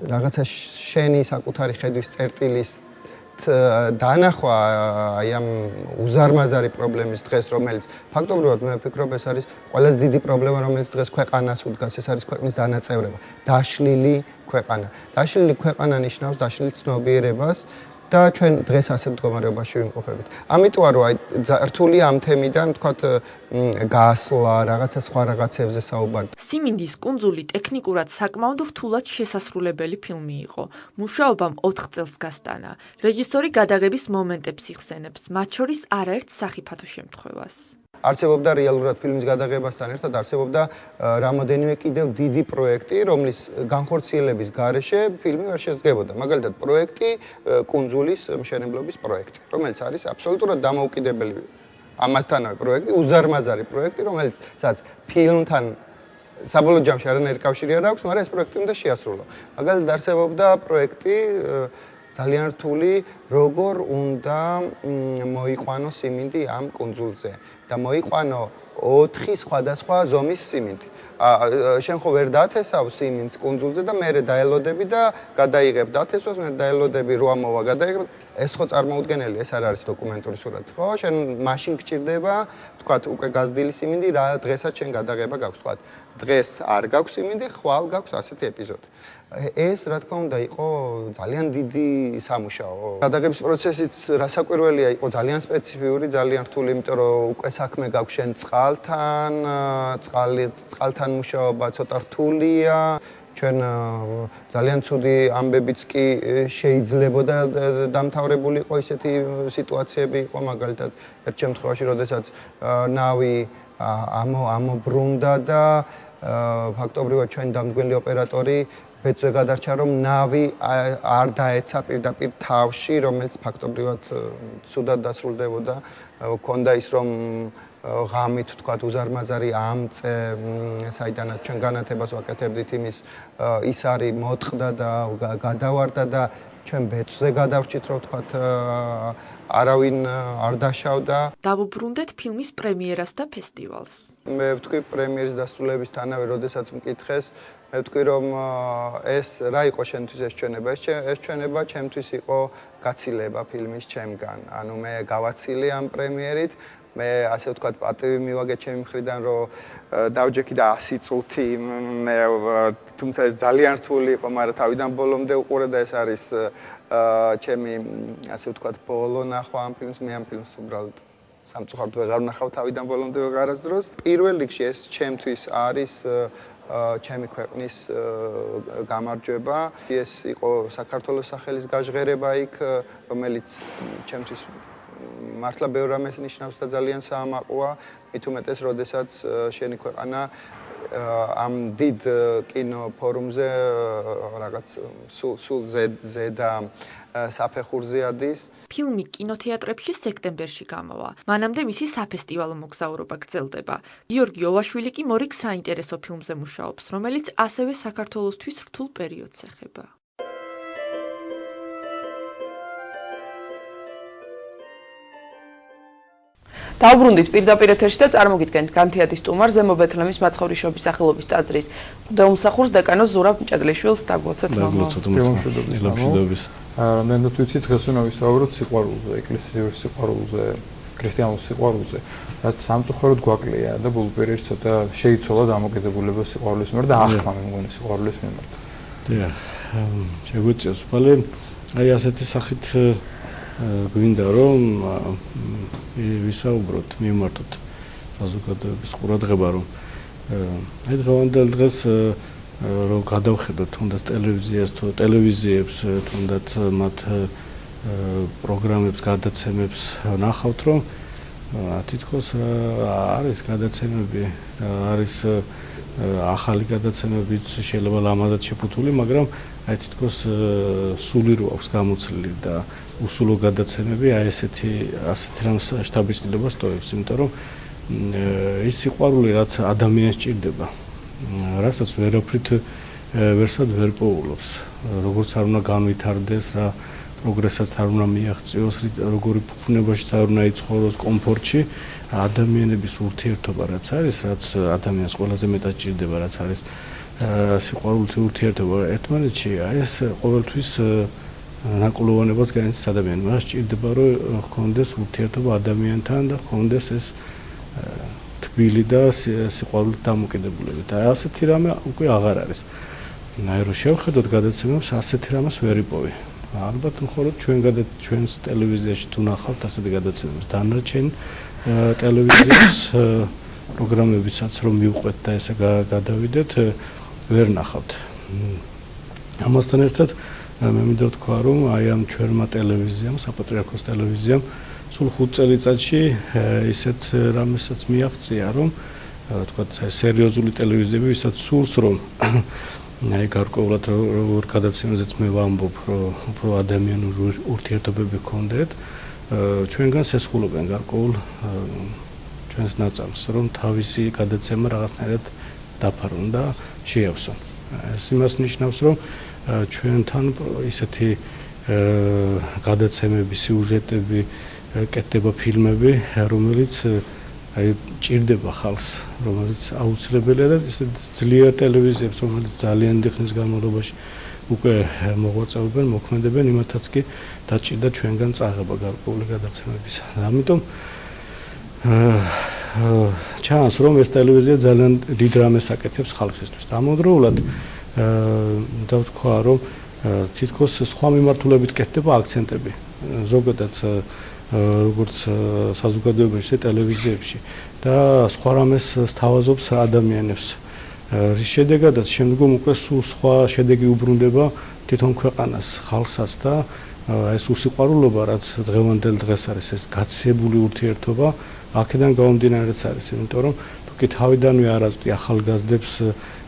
რაღაცა შენი საკუთარი ხედვის წერტილის დანახვა აი ამ უზარმაზარი პრობლემის დღეს, რომელიც ფაქტობრივად მე ვფიქრობ, ეს არის ყველაზე დიდი პრობლემა, რომელიც დღეს ქვეყანას უდგას, ეს არის ქვეყნის დანაწევრება, დაშლილი ქვეყანა. დაშლილი ქვეყანა ნიშნავს დაშლილ ცნობიერებას და ჩვენ დღეს ასეთ მდგომარეობაში ვიმყოფებით. ამიტომ რომ აი რთულია ამ თემიდან, თქვათ, გასვლა, რაღაცა სხვა რაღაცებზე საუბარი. სიმინდის კუნძული ტექნიკურად საკმაოდ რთულად შესასრულებელი ფილმი იყო. მუშაობამ 4 წელს გასტანა. რეჟისორი გადაღების მომენტებს იხსენებს, მათ შორის არაერთ სახიფათო შემთხვევას. არსებობდა რეალურად ფილმის გადაღებასთან ერთად არსებობდა რამოდენიმე კიდევ დიდი პროექტი, რომლის განხორციელების გარეშე ფილმი ვერ შესდგებოდა. მაგალითად, პროექტი კუნძულის მშენებლობის პროექტი, რომელიც არის აბსოლუტურად დამოუკიდებელი ამასთანავე პროექტი, უზარმაზარი პროექტი, რომელიც სადაც ფილმთან საბოლოო ჯამში არანაირი კავშირი არ აქვს, მაგრამ ეს პროექტი უნდა შეასრულო. მაგალითად, არსებობდა პროექტი ძალიან რთული, როგორ უნდა მოიყვანოს სიმინდი ამ კუნძულზე და მოიყვანო 4 სხვადასხვა ზომის სიმინდი. შენ ხო ვერ დათესავ სიმინდს კუნძულზე და მერე დაელოდები და გადაიღებ დათესვას, მერე დაელოდები რო ამოვა გადაიღებ. ეს ხო წარმოუდგენელი, ეს არ არის დოკუმენტური სურათი, ხო? შენ მაშინ გჭირდება, თქვათ, უკვე გაზრდილი სიმინდი, რა დღესაც შენ გადაღება გაქვს, თქვათ. დღეს არ გაქვს სიმინდი, ხვალ გაქვს ასეთი ეპიზოდი. ეს რა თქმა უნდა იყო ძალიან დიდი სამუშაო. გადაღების პროცესიც რასაკვირველია, იყო ძალიან სპეციფიური, ძალიან რთული, იმიტომ რომ უკვე საქმე გაქვს შენ წყალთან, წყალთან მუშაობა ცოტა რთულია. ჩვენ ძალიან ცუდი ამბებიც კი შეიძლებოდა დამთავრებულიყო ისეთი სიტუაციები იყო, მაგალითად, ერთ შემთხვევაში, როდესაც ნავი ამობრუნდა და ფაქტობრივად ჩვენი დამდგმელი ოპერატორი ბეწვე გადარჩა, რომ ნავი არ დაეცა პირდაპირ თავში, რომელიც ფაქტობრივად ცუდად დასრულდებოდა. ქონდა ის, რომ ღამით, თქვათ, უზარმაზარი ამწე, საიდანაც ჩვენ განათებას ვაკეთებდით, ის არის მოტყდა და გადავარდა და ჩვენ ბეწვზე გადავრჩით, რომ თქვათ, არავინ არ დაშავდა. დავუბრუნდეთ ფილმის პრემიერას და ფესტივალს. მე ვთქვი პრემიერის დასრულებისთანავე, როდესაც მკითხეს, მე ვთქვი, რომ ეს რა იყო შენთვის ეს ჩვენება? ეს ჩვენება ჩემთვის იყო გაცილება ფილმის ჩემგან. ანუ მე გავაცილე ამ პრემიერით, მე ასე ვთქვათ, პატივი მივაგე ჩემი მხრიდან, რომ დავჯექი და 100 წუთი, თუმცა ეს ძალიან რთული იყო, მაგრამ თავიდან ბოლომდე უყურე და ეს არის ჩემი, ასე ვთქვათ, ბოლო ნახვა ამ ფილმს, მე ამ ფილმს უბრალოდ სამწუხაროდ ვეღარ ვნახავ თავიდან ბოლომდე ვეღარასდროს. პირველ რიგში ეს ჩემთვის არის ჩემი ქვეყნის გამარჯვება. ეს იყო საქართველოს სახელის გაჟღერება იქ, რომელიც ჩემთვის მართლა ბევრ რამეს ნიშნავს და ძალიან საამაყოა, მით უმეტეს, როდესაც შენი ქვეყანა ამ დიდ კინოფორუმზე რაღაც სულ ზედა საფეხურზე ადის. ფილმი კინოთეატრებში სექტემბერში გამოვა. მანამდე მისი საფესტივალო მოგზაურობა გრძელდება. გიორგი ოვაშვილი კი მორიგ საინტერესო ფილმზე მუშაობს, რომელიც ასევე საქართველოსთვის რთულ პერიოდს ეხება. დავბრუნდით პირდაპირ ეთერში და წარმოგიდგენთ განთიადის სტუმარ ზემო ბეთლემის მაცხოვრიშობის სახელობის ტაძრის მღვდელმსახურს დეკანოს ზურაბ მჭედლიშვილს დაგვაცეთ მოგლოცოთ. ნენდოთ ვიცით დღეს უნდა ვისაუბროთ სიყვარულზე, ეკლესიურ სიყვარულზე, ქრისტიანულ სიყვარულზე, რაც სამწუხაროდ გვაკლია და ბოლო პერიოდში ცოტა შეიცვალა დამოკიდებულება სიყვარულის მიმართ და ახმა მე მგონი სიყვარულის მიმართ. დიახ, შეგვიწევს ხოლმე აი ასეთი სახით გვინდა რომ ვისაუბროთ, მიმართოთ საზოგადოების ყურადღება რომ აი დღევანდელ დღეს რომ გადავხედოთ თუნდაც ტელევიზიას თუ ტელევიზიებს თუნდაც მათ პროგრამებს გადაცემებს ნახავთ რომ თითქოს არის გადაცემები არის ახალი გადაცემებიც შეიძლება ლამაზად შეფუთული მაგრამ აი თითქოს სული რო აქვს გამოცლილი და უსულო გადაცემები აი ასეთი რამ შთაბეჭდილებას ტოვებს იმიტომ რომ ის სიყვარული რაც ადამიანს ჭირდება რასაც ვერაფრით ვერსად ვერ პოულობს როგორც არ უნდა განვითარდეს რა პროგრესაც არ უნდა მიაღწიოს როგორი ფუფუნებაში არ უნდა იცხოვროს კომფორტში ადამიანების ურთიერთობა რაც არის რაც ადამიანს ყველაზე მეტად ჭირდება რაც არის სიყვარულით ურთიერთობა ერთმანეთში აი ეს ყოველთვის ნაკლოვანებას განიცდის ადამიანს მას ჭირდება რომ ჰქონდეს ურთიერთობა ადამიანთან და ჰქონდეს ეს თბილი და სიყვარულით დამოკიდებულებით. აი ასეთი რამე უკვე აღარ არის. აი რომ შევხედოთ გადაცემებს ასეთი რამეს ვერ იპოვი. ალბათ მხოლოდ ჩვენს ტელევიზიაში თუ ნახავთ ასეთი გადაცემებს დანარჩენ ტელევიზიის პროგრამებიცაც რომ მივყვეთ და ესე გადავიდეთ ვერ ნახავთ. ამასთან ერთად მე მინდა ვთქვა რომ აი ამ ჩვენმა ტელევიზიამ საპატრიარქოს ტელევიზიამ სულ 5 წელიწადში ისეთ რამესაც მიაღწია რომ თქვა სერიოზული ტელევიზიები ვისაც სურს რომ აი გარკვეულად როგორ გადაცემებზეც მე ვამბობ რომ უფრო ადამიანური ურთიერთობები გქონდეთ ჩვენგან სესხულობენ გარკვეულ ჩვენს ნაწამს რომ თავისი გადაცემა რაღაცნაირად დაფარონ და შეავსონ ეს იმას ნიშნავს რომ ჩვენთან ისეთი გადაცემები სიუჟეტები კეთდება ფილმები რომელიც აი ჭირდება ხალხს რომელიც აუცილებელია და ძლიერ ტელევიზიებს რომელიც ძალიან დიდი ხნის განმავლობაში უკვე მოღვაწეობენ მოქმედებენ იმათაც კი დაჭირდა ჩვენგან წაღება გარკვეული გადაცემებისა ამიტომ ჩანს რომ ეს ტელევიზია ძალიან დიდ რამეს აკეთებს ხალხისთვის ამავდროულად და ვთქვა რომ თითქოს სხვა მიმართულებით კეთდება აქცენტები ზოგადად როგორც საზოგადოებაში ტელევიზიებში და სხვა რამეს სთავაზობს ადამიანებს რის შედეგადაც შემდგომ უკვე სულ სხვა შედეგი უბრუნდება თვითონ ქვეყანას ხალხსაც და ეს უსიყვარულობა რაც დღევანდელ დღეს არის ეს გაცილებული ურთიერთობა აქედან გამომდინარეც არის იმიტომ რომ თუ კი თავიდანვე არ აწვდი ახალგაზრდებს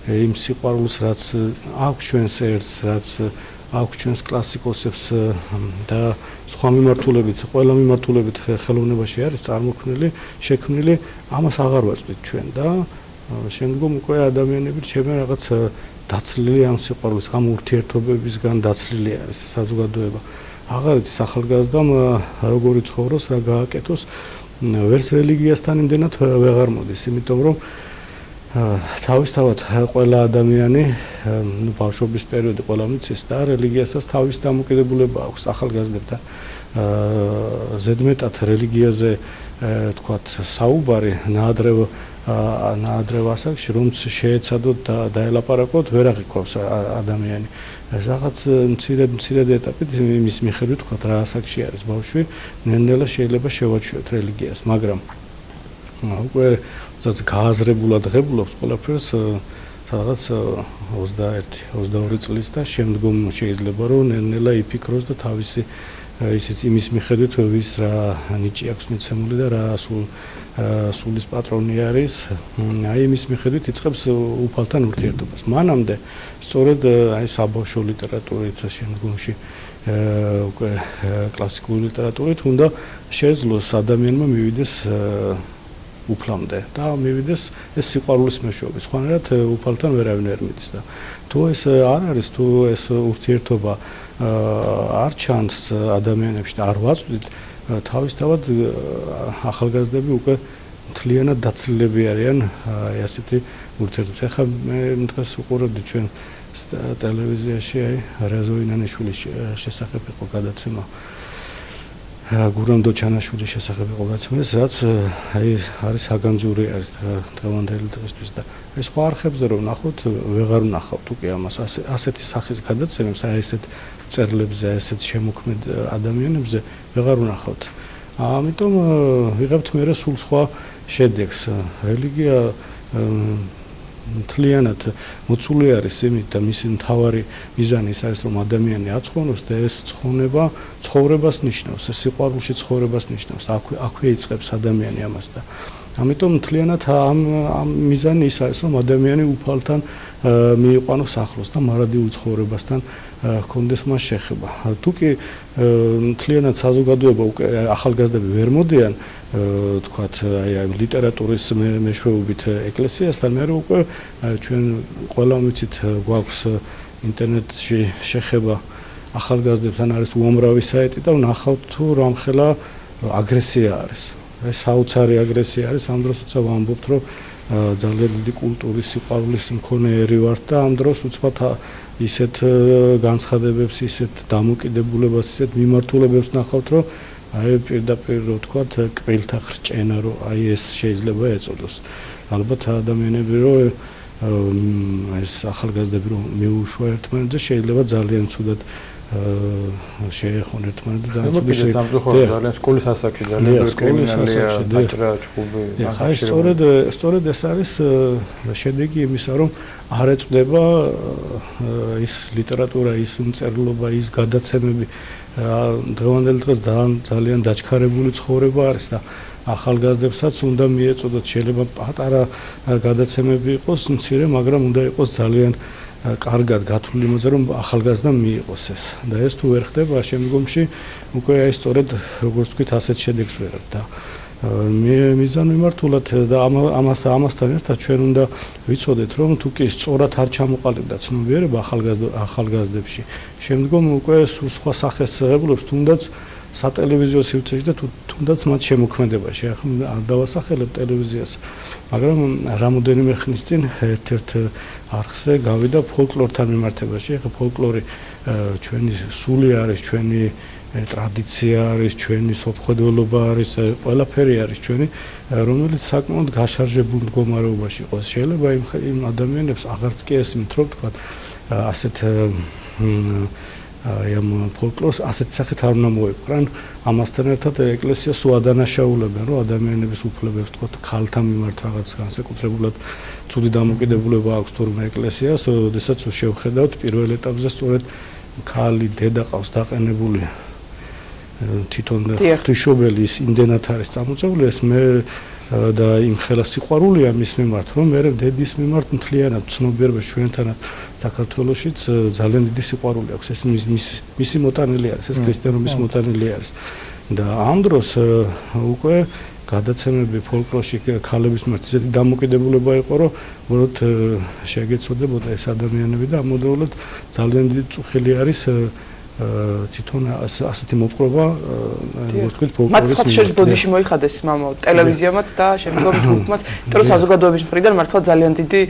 იმ სიყვარულს რაც აქვს ჩვენს ერთს რაც აქვს ჩვენს კლასიკოსებს და სხვა მიმართულებით ყველა მიმართულებით ხელოვნებაში არის წარმოქმნილი შექმნილი ამას აღარ ვაწვდით ჩვენ და შემდგომ უკვე ადამიანები რჩებენ რაღაც დაცლილი ამ სიყვარულის ამ ურთიერთობებისგან დაცლილი არის საზოგადოება აღარ იცის ახალგაზრდამ როგორი ცხოვროს რა გააკეთოს ვერც რელიგიასთან იმდენად ვეღარ მოდის იმიტომ რომ თავისთავად ყველა ადამიანი ბავშვობის პერიოდი ყველა მიცის და რელიგიასაც თავის დამოკიდებულება აქვს ახალგაზრდებთან ზედმეტად რელიგიაზე თქვათ საუბარი ნაადრევ ასაკში რომც შეეცადოთ და დაელაპარაკოთ ვერ აღიქვავს ადამიანი რაღაც მცირედ ეტაპით იმის მიხედვით თქვათ რა ასაკში არის ბავშვი ნელ-ნელა შეიძლება შევაჩვიოთ რელიგიას მაგრამ უკვე ზაც გააზრებულად ღებულობს ყველაფერს რაღაც 21-22 წლის და შემდგომ შეიძლება რომ ნელ-ნელა იფიქროს და თავისი ისიც იმის მიხედვით ვის რა ნიჭი აქვს მიცემული და რა სულის პატრონი არის, აი იმის მიხედვით იწყებს უფალთან ურთიერთობას. მანამდე სწორედ აი საბავშვო ლიტერატურით შემდგომში უკვე კლასიკური ლიტერატურით უნდა შეძლოს ადამიანმა მივიდეს უფლამდე და მივიდეს ეს სიყვარულის მეშვეობით. სხვანაირად უფალთან ვერავინ ვერ მიდის და თუ ეს არ არის, თუ ეს ურთიერთობა არ ჩანს ადამიანებში და არ ვაწვდით, თავისთავად ახალგაზრდები უკვე მთლიანად დაცლილები არიან ასეთი ურთიერთობის. ეხლა მე დღეს უყურებდი ჩვენ ტელევიზიაში რაზოინანიშვილის შესახებ იყო გადაცემა. გურამ დოჩანაშვილის შესახებ იყო გადაცემა, რაც არის საგანძური არის დღევანდელი დღისთვის და ეს სხვა არხებზე რომ ნახოთ, ვეღარ ვნახავთ უკვე ამას ასეთი სახის გადაცემებს, ესეთ წერილებზე, ესეთ შემოქმედ ადამიანებზე ვეღარ ვნახავთ. ამიტომ ვიღებთ მე სულ სხვა შედეგს. რელიგია მთლიანად მოცული არის იმით და მისი მთავარი მიზანი ის არის რომ ადამიანი აცხონოს და ეს ცხონება ცხოვრებას ნიშნავს, ეს სიყვარულში ცხოვრებას ნიშნავს. აქვე იწყებს ადამიანი ამას და ამიტომ მთლიანად ამ მიზანი ის არის რომ ადამიანი უფალთან მიიყვანოს ახლოს და მარადიულ ცხოვრებასთან ჰქონდეს მას შეხება. თუკი მთლიანად საზოგადოება უკვე ახალგაზრდები ვერ მოდიან თქვათ აი ლიტერატურის მეშვეობით ეკლესიასთან, მე უკვე ჩვენ ყველა ვიცით გვაქვს ინტერნეტში შეხება ახალგაზრდებთან არის უამრავი საიტი და ვნახავთ თუ რამხელა აგრესია არის. ეს საოცარი აგრესია არის ამ დროს როცა ვამბობთ რომ ძალიან დიდი კულტურის სიყვარულის მქონე ერი ვართ და ამ დროს უცბად ისეთ განცხადებებს, ისეთ დამოკიდებულებას, ისეთ მიმართულებებს ნახავთ რომ აი პირდაპირ რო თქვათ კბილთა ხრჭენა რომ აი ეს შეიძლება ეწოდოს. ალბათ ადამიანები რომ ეს ახალგაზრდები რომ მიუშვა ერთმანეთზე შეიძლება ძალიან ცუდად შეეხონ ერთმანეთს და ძალიან ცუდი ძალიან სკოლის ასაკში ძალიან კრიმინალია დაჭრა ჭუბი. აი სწორედ ეს არის შედეგი იმისა რომ არ ეწდება ის ლიტერატურა, ის მწერლობა, ის გადაცემები დღევანდელ დღეს ძალიან დაჩქარებული ცხოვრება არის და ახალგაზრდებსაც უნდა მიეწოდოთ, შეიძლება პატარა გადაცემები იყოს მცირე, მაგრამ უნდა იყოს ძალიან კარგად გათვლილი იმაზე რომ ახალგაზრდა მიიღოს ეს და ეს თუ ვერ ხდება შემდგომში უკვე აი სწორედ როგორც ვთქვით ასეთ შედეგს ვიღებთ და მიზანმიმართულად და ამასთან ერთად ჩვენ უნდა ვიცოდეთ რომ თუ კი სწორად არ ჩამოყალიბდა ცნობიერება ახალგაზრდებში შემდგომ უკვე სხვა სახეს ღებულობს თუნდაც სატელევიზიო სივრცეში და თუნდაც მათ შემოქმედებაში. ახლა არ დავასახელებ ტელევიზიას, მაგრამ რამოდენიმე ხნის წინ ერთ-ერთ არხზე გავიდა ფოლკლორთან მიმართებაში. ახლა ფოლკლორი ჩვენი სული არის, ჩვენი ტრადიცია არის, ჩვენი სოფხედველობა არის, ყველაფერი არის ჩვენი, რომელიც საკმაოდ გაშარჟებულ მდგომარეობაში იყოს. შეიძლება იმ ადამიანებს აღარც კი ესმით, რომ თქვა ასეთ ამ ფოლკლორს ასეთ სახით არ უნდა მოეპყრან. ამასთან ერთად ეკლესიას უადანაშაულებენ, რომ ადამიანების უფლებებს თქვა ქალთან მიმართ რაღაც განსაკუთრებულად ცუდი დამოკიდებულება აქვს თურმე ეკლესიას, როდესაც შევხედავთ პირველ ეტაპზე სწორედ ქალი დედა ყავს დაყენებული თვითონ ღვთისმშობელი ის იმდენად არის წამოწეული, ეს მე და იმ ხელა სიყვარულია მის მიმართ, რომ მე დედის მიმართ მთლიანად ცნობიერებას ჩვენთანაც საქართველოშიც ძალიან დიდი სიყვარული აქვს. ეს მისი მოტანილი არის, ეს ქრისტიანობის მოტანილი არის. და ამ დროს უკვე გადაცემები ფოლკლორში ქალების მიმართ ისეთი დამოკიდებულება იყო, რომ უბრალოდ შეგეცოდებოდა ეს ადამიანები და ამოდევნულად ძალიან დიდი წუხილი არის თვითონ ასეთი მოპყრობა როგორც ვთქვით ფოლკლორის მათ შეიძლება ბოდიში მოიხადეს მამა ტელევიზიამაც და შემდგომ ჯგუფმაც, იმიტომ რომ საზოგადოების მხრიდან მართლა ძალიან დიდი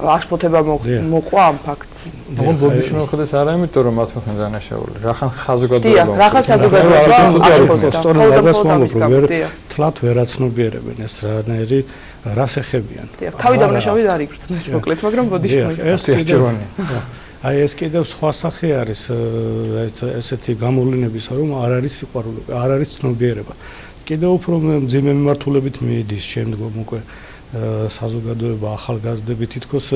აღშფოთება მოყვა ამ ფაქტს. მაგრამ ბოდიში მოიხადეს არა იმიტომ რომ მათ მოხდა დანაშაული, რახან საზოგადოება. რახან საზოგადოება აღშფოთდება. სწორედ მაგას ვამბობ, რომ თლათ ვერაცნობიერებენ ეს რანაირი რას ეხებიან. თავი დანაშაული არ იგრძნოს მოკლედ, მაგრამ ბოდიში მოიხადეს. აი ეს კიდევ სხვა სახე არის ესეთი გამოვლენების, რომ არ არის სიყვარული, არ არის ცნობიერება. კიდევ უფრო მძიმე მიმართულებით მიიდის შემდგომ უკვე საზოგადოება ახალგაზრდები თითქოს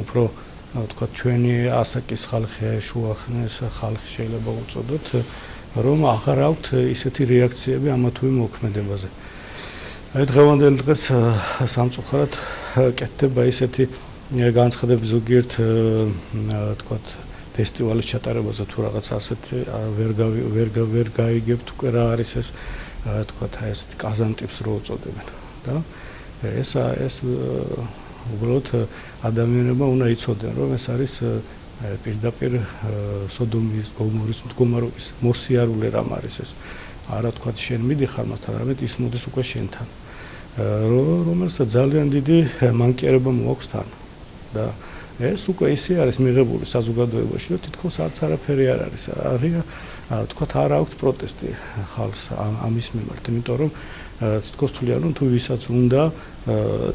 უფრო თქვა ჩვენი ასაკის ხალხი შუახნის ხალხი შეიძლება უწოდოთ რომ აღარ აქვთ ისეთი რეაქციები ამა თუ იმ მოქმედებაზე. დღევანდელ დღეს სამწუხაროდ კეთდება ისეთი განცხადები ზოგიერთ თქვა ფესტივალის ჩატარებაზე თუ რაღაც ასეთი ვერ გაიგებთ უკვე რა არის ეს თქვა ეს კაზანტიპს რო უწოდებენ და ეს უბრალოდ ადამიანებმა უნდა იცოდნენ რომ ეს არის პირდაპირ სოდომის გომორის მდგომარეობის მოსიარულე რამ არის ეს არა თქვა შენ მიდიხარ მასთან არამედ ის მოდის უკვე შენთან რომელსაც ძალიან დიდი მანკიერება მოაქვს თან და ეს უკვე ისე არის მიღებული საზოგადოებაში რომ თითქოს არც არაფერი არ არის თქვა არ აქვს პროტესტი ხალხს ამის მიმართ იმიტომ რომ თითქოს თვლიან რომ თუ ვისაც უნდა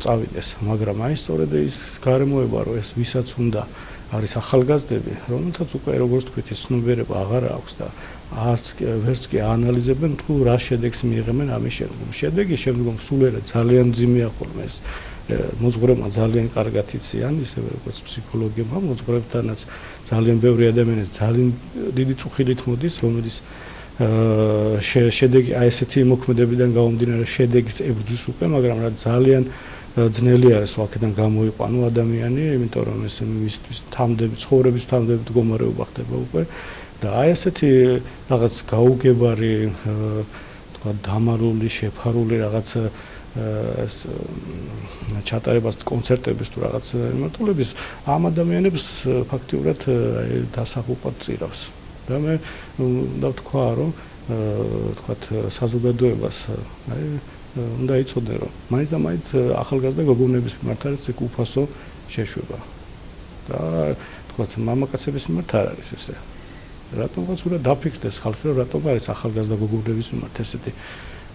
წავიდეს მაგრამ აი სწორედ ის გარემოება რომ ეს ვისაც უნდა არის ახალგაზრდები რომელთაც უკვე როგორც თქვით ეს ცნობიერება აღარ აქვს და ვერც კი აანალიზებენ თუ რა შედეგს მიიღებენ ამის შემდგომ შედეგი შემდგომ სულერა ძალიან მძიმეა ხოლმე ეს მოძღვრებმა ძალიან კარგად იციან ისევე როგორც ფსიქოლოგებმა მოძღვრებთანაც ძალიან ბევრი ადამიანის ძალიან დიდი წუხილით მოდის რომელიც შედეგი აი ესეთი მოქმედებიდან გამომდინარე შედეგის ებრძვის უკვე მაგრამ რა ძალიან ძნელი არის აქედან გამოიყვანო ადამიანი იმიტომ რომ ეს მისთვის თამდები ცხოვრების თამდები მდგომარეობა ხდება უკვე და აი ესეთი რაღაც გაუგებარი თქვა დამალული შეფარული რაღაც ეს ჩატარებას კონცერტების თუ რაღაც მიმართულების ამ ადამიანებს ფაქტიურად დასახულპად წირავს და მე უნდა ვთქვა რომ თქვათ საზოგადოებას აი უნდა იცოდე რომ მაინც და მაინც ახალგაზრდა გოგონების მიმართ არის ეს უფასო შეშვება და თქვათ მამაკაცების მიმართ არ არის ესე რატომღაც უნდა დაფიქრდეს ხალხი რომ რატომ არის ახალგაზრდა გოგონების მიმართ ესეთი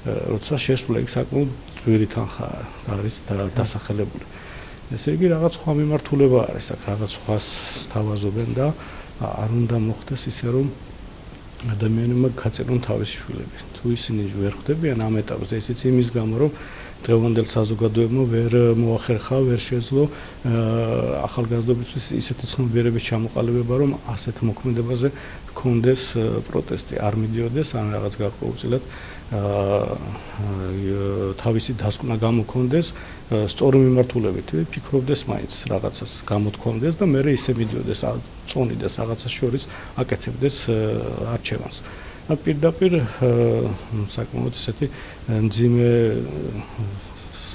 როცა შესვლა იქ საკმაოდ ძვირი თანხა არის დასახელებული ესე იგი რაღაც სხვა მიმართულება არის აქ რაღაც სხვას თავაზობენ და არ უნდა მოხდეს ისე რომ ადამიანებმა გაწერონ თავისი შვილები თუ ისინი ვერ ხვდებიან ამ ეტაპზე ისიც იმის გამო რომ დღევანდელ საზოგადოებმა ვერ მოახერხა ვერ შეძლო ახალგაზრდობისთვის ისეთი ცნობიერების ჩამოყალიბება რომ ასეთ მოქმედებაზე ჰქონდეს პროტესტი არ მიდიოდეს ან რაღაც გარკვეულწილად თავისი დასკვნა გამოქონდეს სწორი მიმართულებით ფიქრობდეს მაინც რაღაცას გამოთქვამდეს და მე ისე მიდიოდეს წონიდეს რაღაცას შორის აკეთებდეს არჩევანს პირდაპირ საკმაოდ ისეთი მძიმე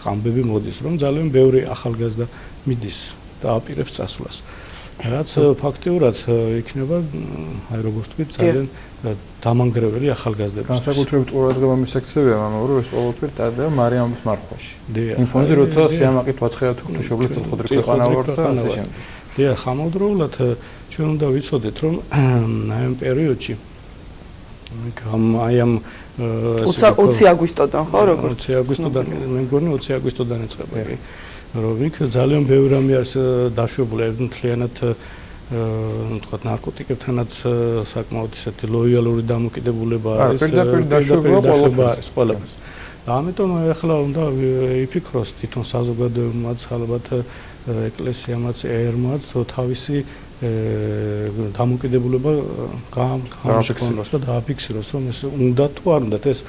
ამბები მოდის რომ ძალიან ბევრი ახალგაზრდა მიდის და აპირებს წასვლას რაც ფაქტიურად იქნება აი როგორც თქვით ძალიან დამანგრეველი ახალგაზრდების განსაკუთრებით ყურადღება მისაქცევია მაგრამ რომ ეს ყველაფერი ტარდება მარიამის მარხვაში იმ ფონზე როცა სიამაყით ვაცხეა თუ ღვთისმშობლის წოთხედრი ქვეყანა ვარ და ასე შემდეგ დიახ ამავდროულად ჩვენ უნდა ვიცოდეთ რომ აი ამ პერიოდში აი ამ 20 აგვისტოდან ხო როგორც 20 აგვისტოდან მე მგონი 20 აგვისტოდან ეწყება რომ იქ ძალიან ბევრი რამე არის დაშვებული ერთმთლიანად თქვა ნარკოტიკებთანაც საკმაოდ ისეთი ლოიალური დამოკიდებულება არის პირდაპირ დაშვება არის ყველაფერს ამიტომ ახლა უნდა იფიქროს თვითონ საზოგადოებამაც ალბათ ეკლესიამაც ერმაც თავისი დამოკიდებულება გამოგონოს და დააფიქსიროს რომ ეს უნდა თუ არ უნდა ეს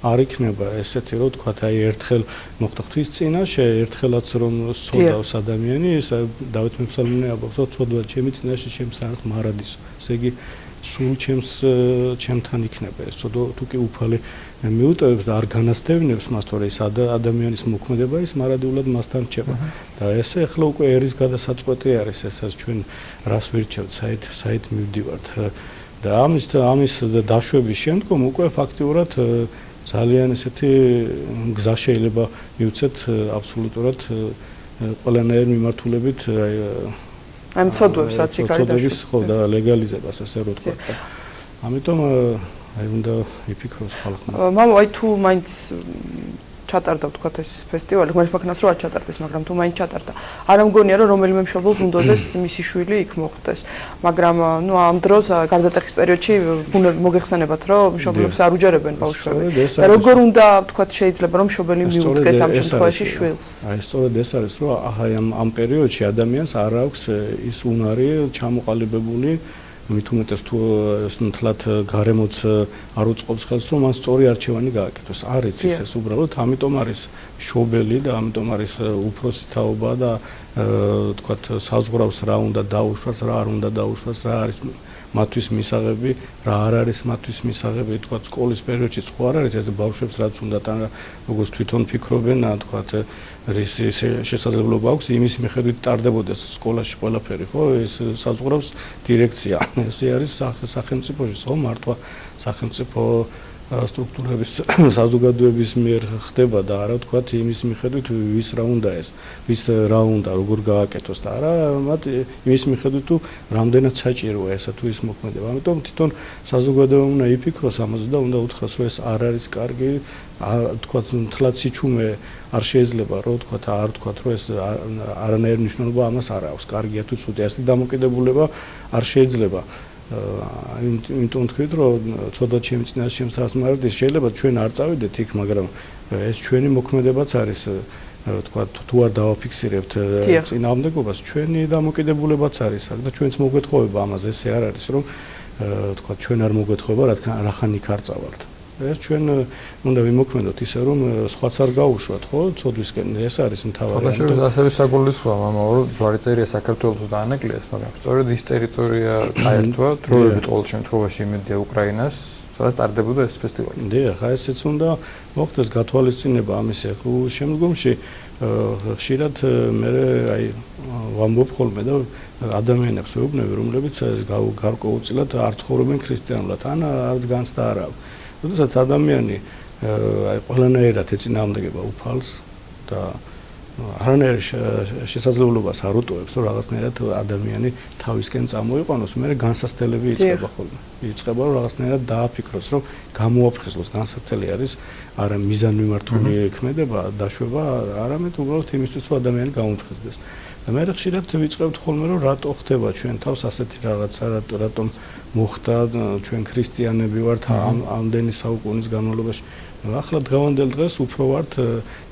არ იქნება ესეთი რომ თქვა აი ერთხელ მოხდა ღვთის წინაშე ერთხელაც რომ სოდავს ადამიანი ეს დავით მეფსალმონე აბობს ცოდვა ჩემი წინაშე შემსარს მარადის ესე იგი სულ ჩემთან იქნება ეს თუ კი უფალი მიუტევებს და არ განასწრებს მას თორე ეს ადამიანის მოქმედება ის მარადიულად მასთან რჩება და ესე ახლა უკვე ერის გადასაწყვეტი არის ესაც ჩვენ რას ვირჩევთ საით მივდივართ და ამის დაშვების შემდგომ უკვე ფაქტიურად ძალიან ესეთი გზა შეიძლება მივცეთ აბსოლუტურად ყველანაირ მიმართულებით აი მცოდვებს რაც იქ არის მცოდვების ხო და ლეგალიზებას ასე რო თქვა ამიტომ აი უნდა იფიქროს ხალხმა მამო აი თუ მაინც ჩატარდა ვთქვათ ეს ფესტივალი, ღმერთს მაქნას რომ არ ჩატარდეს, მაგრამ თუ მაინც ჩატარდა. არ ამგონია რომ რომელიმე მშობელს უნდადეს მისი შვილი იქ მოხვდეს. მაგრამ ნუ ამ დროს გარდატეხის პერიოდში მოგეხსენებათ რომ მშობლებს არ უჯერებენ ბავშვები. და როგორ უნდა ვთქვათ შეიძლება რომ მშობელი მიუდგეს ამ შემთხვევაში შვილს. აი სწორედ ეს არის რომ ამ პერიოდში ადამიანს არ აქვს ის უნარი ჩამოყალიბებული მით უმეტეს თუ ნათლად გარემოც არ უწყობს ხელს რომ მან სწორი არჩევანი გააკეთოს. არ იცის ეს უბრალოდ ამიტომ არის მშობელი და ამიტომ არის უფროსი თაობა და თქვათ საზღვრავს რა უნდა დაუშვას, რა არ უნდა დაუშვას, რა არის მათთვის მისაღები, რა არ არის მათთვის მისაღები, თქვათ სკოლის პერიოდში ხო არ არის ეს ბავშვებს რაც უნდათ ან როგორც თვითონ ფიქრობენ, თქვათ რის შესაძლებლობა აქვს იმის მიხედვით ტარდებოდეს სკოლაში ყველაფერი, ხო? ეს საზღვრავს დირექცია. ესე არის სახელმწიფოში, ხო, მართვა სახელმწიფო სტრუქტურების საზოგადოების მიერ ხდება და არა თქვათ იმის მიხედვით ვის რა უნდა ეს, ვის რა უნდა, როგორ გააკეთოს და არა მათ იმის მიხედვით თუ რამდენად საჭიროა ესა თუ ის მოქმედება. ამიტომ თვითონ საზოგადოება უნდა იფიქროს ამაზე და უნდა უთხრას რომ ეს არ არის კარგი, თქვათ თლაც სიჩუმე არ შეიძლება რომ თქვათ არ თქვათ რომ ეს არანაირი მნიშვნელობა ამას არ აქვს, კარგია თუ ცუდია, ეს დამოკიდებულება არ შეიძლება. იმიტომ თქვით რომ ცოტა ჩემი წინაშე შემსასმარად ის შეიძლება ჩვენ არ წავიდეთ იქ, მაგრამ ეს ჩვენი მოქმედებაც არის თქვათ თუ არ დავაფიქსირებთ წინააღმდეგობას, ჩვენი დამოკიდებულებაც არის აქ და ჩვენც მოგვეთხოვება ამაზე, ესე არ არის რომ თქვათ ჩვენ არ მოგვეთხოვება რახან იქ არ წავართ. ეს ჩვენ უნდა ვიმოქმედოთ ისე რომ სხვაც არ გაუშვათ, ხო? ცოდვისკენ ეს არის მთავარი. ხოთაშორის ასევე საგულისხმოა, რომ ჯვარიწერია საქართველოს დაანაკლეს, მაგრამ სწორედ ის ტერიტორია წაერთვა, დროებით ყოველ შემთხვევაში იმედია უკრაინას, სადაც ტარდებოდა ეს ფესტივალი. დიახ, ესეც უნდა მოხდეს გათვალისწინება ამის შემდგომში. ხშირად მე აი ვამბობ ხოლმე და ადამიანებს ვეუბნები, რომლებიც გარკვეულწილად არ ცხოვრობენ ქრისტიანულად, ან არც განცდა არ აქვს. როდესაც ადამიანი აი ყველანაირად ეწინააღმდეგება უფალს და არანაირ შესაძლებლობას არ უტოვებს რომ რაღაცნაირად ადამიანი თავისკენ წამოიყვანოს, მე განსაცდელები იწყება ხოლმე. იწყება რომ რაღაცნაირად დააფიქროს რომ გამოაფხიზლოს, განსაცდელი არის არა მიზანმიმართული ქმედება, დაშვება, არამედ უბრალოდ იმისთვის რომ ადამიანი გამოფხიზლდეს. და მე ხშირად ვიწყებთ ხოლმე რომ რატო ხდება ჩვენ თავს ასეთი რაღაცა, რატომ მოხდა ჩვენ ქრისტიანები ვართ ამდენი საუკუნის განმავლობაში. ახლა დღევანდელ დღეს უფრო ვართ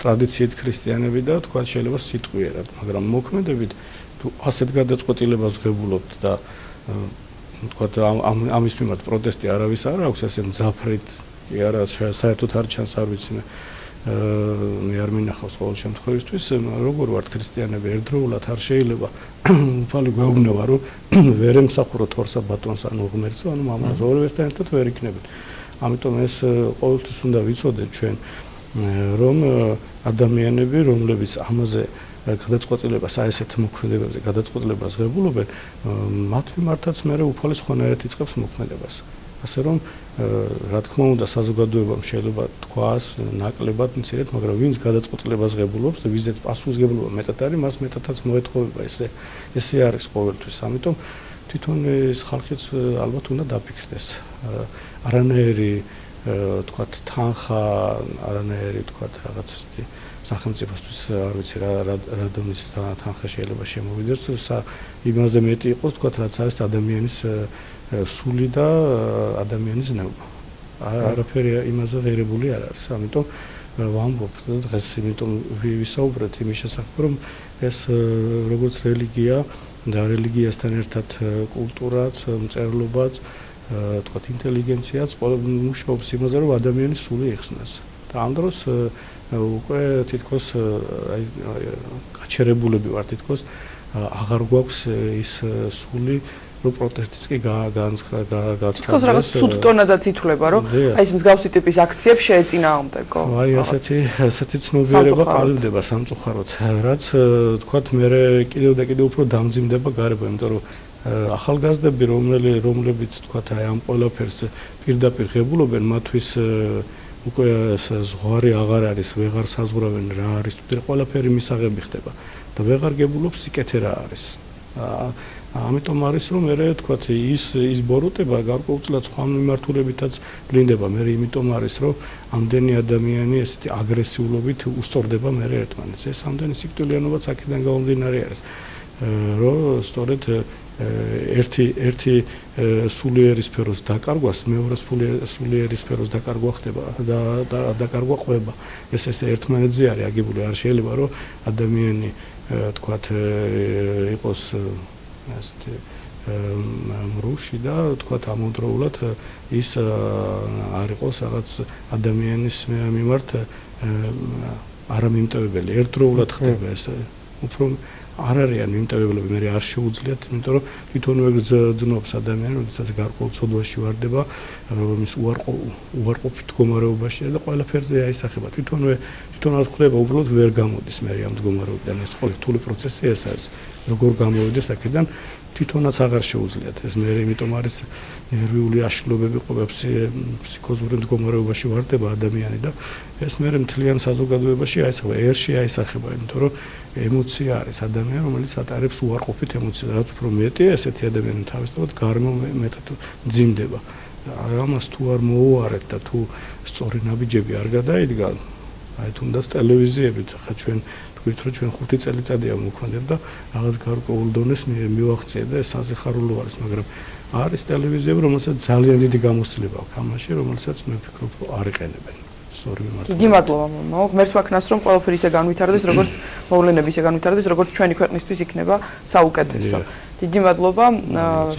ტრადიციით ქრისტიანები და თქვა შეიძლება სიტყვიერად, მაგრამ მოქმედებით თუ ასეთ გადაწყვეტილებას ღებულობთ და თქვა ამის მიმართ პროტესტი არავის არ აქვს, ესე მძაფრით კი არა საერთოდ არ ჩანს, არ ვიცი მე არ მინახავს ყოველ შემთხვევისთვის, როგორ ვართ ქრისტიანები ერთდროულად არ შეიძლება უფალი გვეუბნება რომ ვერ ემსახუროთ ორსა ბატონს ანუ ღმერთს, ანუ მამას ორივესთან ერთად ვერ იქნებით. ამიტომ ეს ყოველთვის უნდა ვიცოდეთ ჩვენ რომ ადამიანები რომლებიც ამაზე გადაწყვეტილებას აი ესეთ მოქმედებებზე გადაწყვეტილებას ღებულობენ, მათ მიმართაც მე უფალი სხვანაირად იწყებს მოქმედებას. ასე რომ რა თქმა უნდა საზოგადოებამ შეიძლება თქვას ნაკლებად მცირედ, მაგრამ ვინც გადაწყვეტილებას ღებულობს და ვიზეც პასუხისმგებლობა მეტად არის, მას მეტადაც მოეთხოვება ესე არის ყოველთვის. ამიტომ თვითონ ეს ხალხიც ალბათ უნდა დაფიქრდეს. არანაირი თქვათ თანხა, არანაირი თქვათ რაღაც ისეთი სახელმწიფოსთვის არ ვიცი რა დონის თანხა შეიძლება შემოვიდეს, იმაზე მეტი იყოს თქვათ რაც არის ადამიანის სული და ადამიანის ნეობა. არაფერი იმაზე ღირებული არ არის. ამიტომ ვამბობ დღეს იმიტომ ვისაუბრეთ იმის შესახებ, რომ ეს როგორც რელიგია და რელიგიასთან ერთად კულტურაც, მწერლობაც, თქვათ ინტელიგენციაც მუშაობს იმაზე, რომ ადამიანის სული იხსნას. და ამ დროს უკვე თითქოს აი გაჩერებულები ვარ, თითქოს აღარ გვაქვს ის სული რომ პროტესტიც კი გაცხადდეს. თქოს რაღაც ცუდ ტონადაც ითვლება, რომ აი ეს მსგავსი ტიპის აქციებს შეეწინააღმდეგო. აი ასეთი ცნობიერება ყალიბდება სამწუხაროდ, რაც თქვათ მე კიდევ და კიდევ უფრო დამძიმდება გარება, იმიტომ რომ ახალგაზრდები რომლებიც თქვათ აი ამ ყველაფერს პირდაპირ ღებულობენ, მათთვის უკვე ზღვარი აღარ არის, ვეღარ საზღვრავენ რა არის, ყველაფერი მისაღები ხდება და ვეღარ გებულობს სიკეთე რა არის. ამიტომ არის რომ მე თქვათ ის ბოროტება გარკვეულწილად სხვა მიმართულებითაც ვლინდება მე იმიტომ არის რომ ამდენი ადამიანი ესეთი აგრესიულობით უსწორდება მე ერთმანეთს ეს ამდენი სიკვდილიანობაც აქედან გამომდინარე არის რომ სწორედ ერთი სულიერი სფეროს დაკარგვას მეორე სულიერი სფეროს დაკარგვა ხდება და დაკარგვა ყვება ეს ერთმანეთზე არის აგებული არ შეიძლება რომ ადამიანი თქვათ იყოს ასეთი მრუში და თქვათ ამავდროულად ის არ იყოს რაღაც ადამიანის მიმართ არამიმტევებელი ერთდროულად ხდება ეს უფრო არ არიან მიმტევებლები მე არ შეუძლიათ იმიტომ რომ თვითონვე გძნობს ადამიანი როდესაც გარკვეულ ცოდვაში ვარდება რომ ის უარყოფით მდგომარეობაში და ყველაფერზე აისახება თვითონაც ხდება უბრალოდ ვერ გამოდის მე ამ მდგომარეობიდან ეს ყოველი რთული პროცესი ეს არის როგორ გამოვიდეს აქედან თვითონაც აღარ შეუძლიათ ეს მე იმიტომ არის ნერვიული აშლილობები ყოფა ფსიქოზური მდგომარეობაში ვარდება ადამიანი და ეს მე მთლიან საზოგადოებაში აისახება ერში აისახება იმიტომ რომ ემოცია არის ადამიანი რომელიც ატარებს უარყოფით ემოციას რაც უფრო მეტია ესეთი ადამიანი თავისთავად გარემო მეტად მძიმდება ამას თუ არ მოუარეთ და თუ სწორი ნაბიჯები არ გადაიდგა აი თუნდაც ტელევიზიებით ხა ჩვენ თქვით რომ ჩვენ 5 წელიწადია მოქმედებ და რაღაც გარკვეულ დონეს მივახციე და ეს საზიხარულო არის მაგრამ არის ტელევიზიები რომელსაც ძალიან დიდი გამოცდილება აქვს ამაში რომელსაც მე ვფიქრობ არ იყენებენ სწორი მიმართულებით დიდი მადლობა მომო ღმერთს ვაქნას რომ ყველაფერი ისე განვითარდეს როგორც მოვლენები ისე განვითარდეს როგორც ჩვენი ქვეყნისთვის იქნება საუკეთესო დიდი მადლობა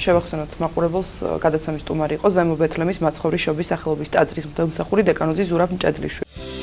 შევახსენოთ მაყურებელს გადაცემის სტუმარი იყო ზემო ბეთლემის მაცხოვრის შობის სახელობის ტაძრის მღვდელმსახური დეკანოზი ზურაბ მჭედლიშვილი